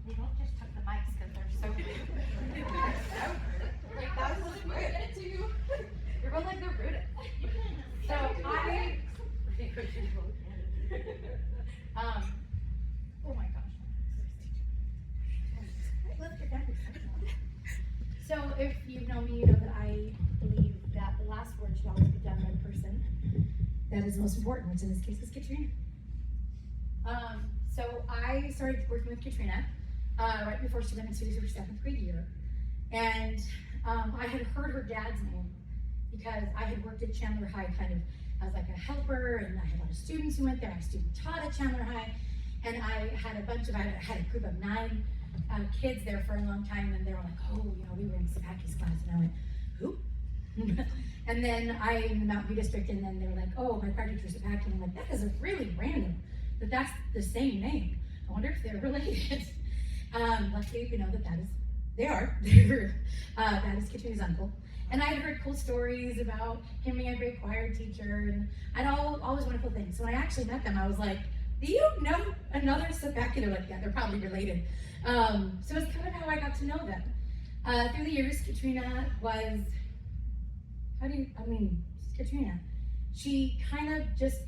We don't just took the mics because they're so good. Like, that was rude. You're both like, they're rude. So oh my gosh. So if you know me, you know that I believe that the last word should always be done by the person that is most important, which in this case is Katrina. So I started working with Katrina right before she went into her 7th grade year. And I had heard her dad's name because I had worked at Chandler High kind of as like a helper, and I had a lot of students who went there. I student taught at Chandler High, and I had a group of 9 kids there for a long time, and they were like, oh, you know, we were in Sapakie's class, and I went, who? And then I'm in the Mountain View District, and then they were like, oh, my choir teacher's Sapakie, and I'm like, that is really random, that that's the same name. I wonder if they're related. Luckily, we know that is Katrina's uncle. And I had heard cool stories about him being a great choir teacher, and I'd all these wonderful things. So when I actually met them, I was like, do you know another Sapakie? They're like, yeah, they're probably related. So it's kind of how I got to know them. Through the years, Katrina was, Katrina. She kind of just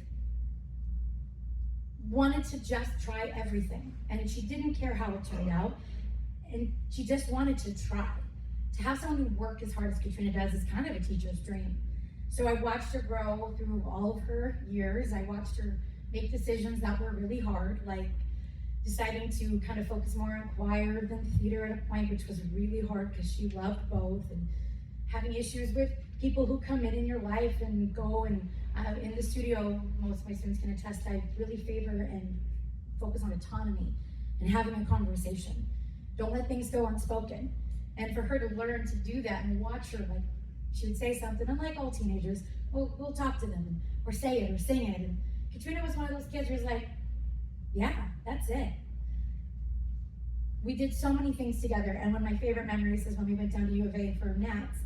wanted to just try everything, and she didn't care how it turned out, and she just wanted to try. To have someone who work as hard as Katrina does is kind of a teacher's dream. So I watched her grow through all of her years. I watched her make decisions that were really hard, like deciding to kind of focus more on choir than theater at a point, which was really hard because she loved both, and having issues with people who come in your life and go. And in the studio, most of my students can attest, I really favor and focus on autonomy and having a conversation. Don't let things go unspoken. And for her to learn to do that and watch her, like, she would say something, and like all teenagers, we'll talk to them, or say it, or sing it. And Katrina was one of those kids who was like, yeah, that's it. We did so many things together, and one of my favorite memories is when we went down to U of A for Nats.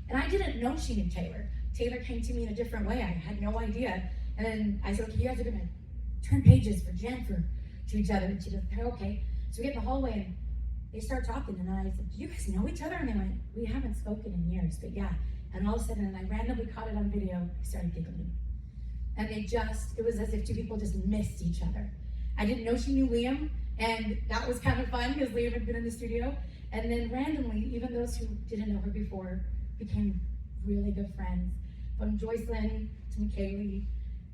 And I didn't know she knew Taylor. Taylor came to me in a different way. I had no idea. And then I said, okay, you guys are gonna turn pages for Jennifer to each other. And she goes, okay. So we get in the hallway, and they start talking, and I said, do you guys know each other? And they went, we haven't spoken in years, but yeah. And all of a sudden, I randomly caught it on video, I started giggling. And it was as if 2 people just missed each other. I didn't know she knew Liam, and that was kind of fun because Liam had been in the studio. And then randomly, even those who didn't know her before became really good friends. From Joycelyn to McKaylee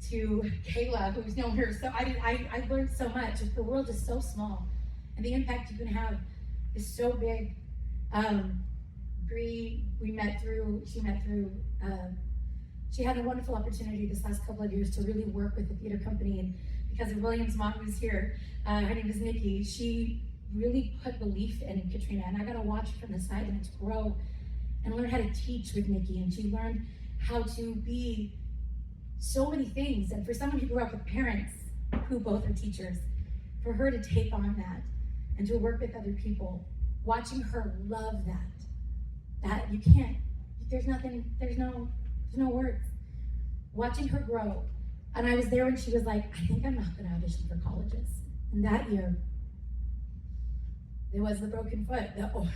to Kayla, who's known her. So I learned so much. The world is so small, and the impact you can have is so big. Bree, she had a wonderful opportunity this last couple of years to really work with the theater company, and because of William's mom who's here, her name is Nikki, she really put belief in Katrina, and I got to watch her from the sidelines grow and learn how to teach with Nikki, and she learned how to be so many things. And for someone who grew up with parents who both are teachers, for her to take on that and to work with other people, watching her love that you can't, there's no words. Watching her grow. And I was there when she was like, I think I'm not gonna audition for colleges. And that year, there was the broken foot, that poor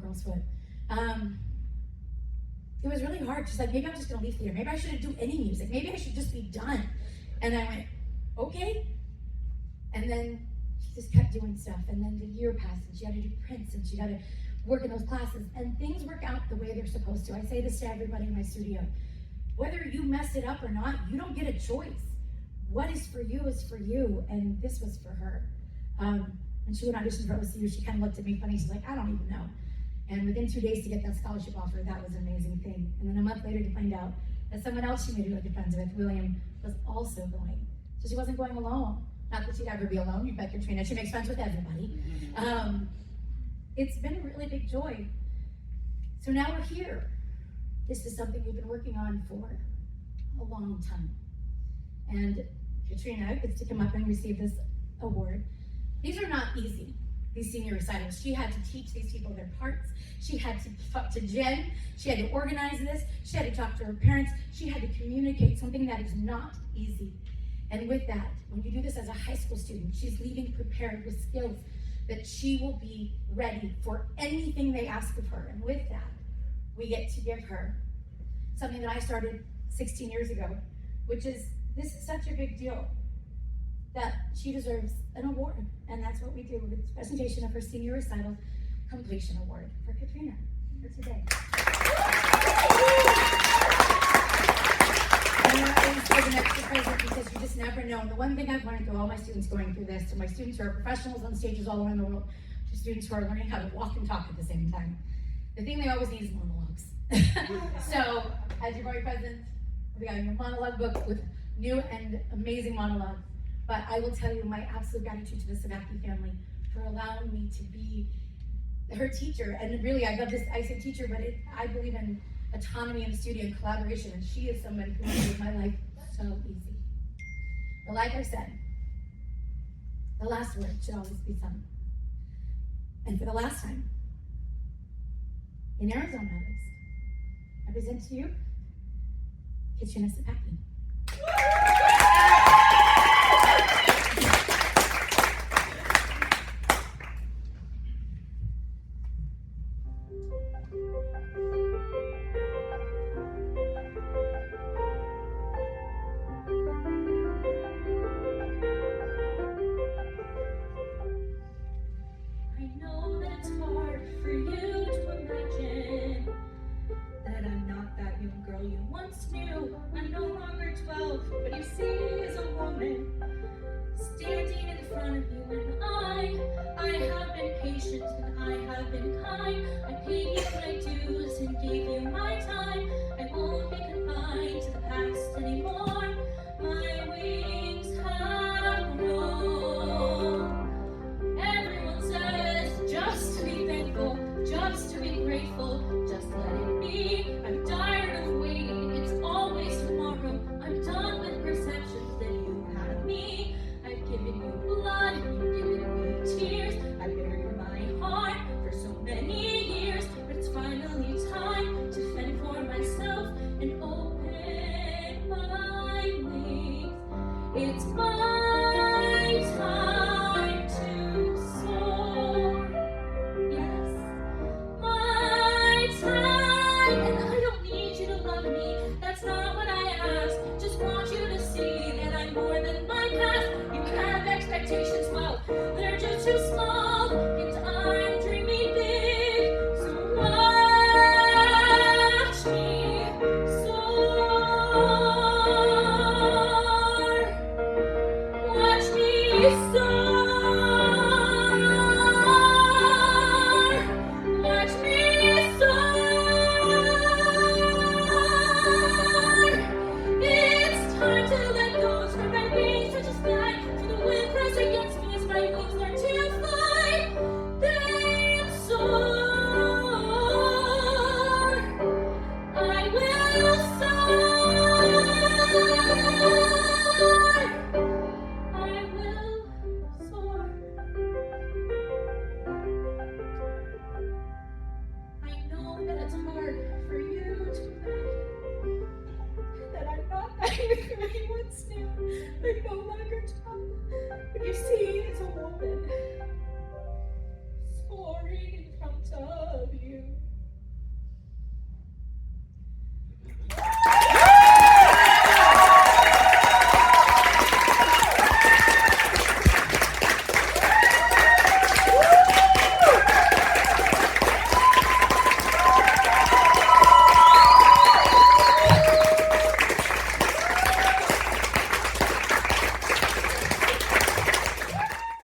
girl's foot. It was really hard. She's like, maybe I'm just gonna leave theater. Maybe I shouldn't do any music. Maybe I should just be done. And I went, okay. And then she just kept doing stuff. And then the year passed, and she had to do prints, and she had to work in those classes. And things work out the way they're supposed to. I say this to everybody in my studio. Whether you mess it up or not, you don't get a choice. What is for you is for you, and this was for her. When she went audition for OCU, she kind of looked at me funny. She's like, I don't even know. And within 2 days to get that scholarship offer, that was an amazing thing. And then a month later to find out that someone else she made really good friends with, William, was also going. So she wasn't going alone. Not that she'd ever be alone. You've met Katrina. She makes friends with everybody. It's been a really big joy. So now we're here. This is something we've been working on for a long time. And Katrina gets to come up and receive this award. These are not easy, these senior recitals. She had to teach these people their parts. She had to talk to Jen. She had to organize this. She had to talk to her parents. She had to communicate something that is not easy. And with that, when you do this as a high school student, she's leaving prepared with skills that she will be ready for anything they ask of her. And with that, we get to give her something that I started 16 years ago, which is, this is such a big deal that she deserves an award. And that's what we do with this presentation of her senior recital completion award for Katrina for today. And I always give an extra present because you just never know. And the one thing I've learned through all my students going through this, to my students who are professionals on stages all around the world, to students who are learning how to walk and talk at the same time, the thing they always need is monologues. So, as you've already present, we got your monologue book with new and amazing monologues. But I will tell you my absolute gratitude to the Sapakie family for allowing me to be her teacher. And really, I love this, I say teacher, but I believe in autonomy in the studio and collaboration. And she is somebody who made my life so easy. But like I said, the last word should always be sung. And for the last time, in Arizona, at least, I present to you Katrina Sapakie.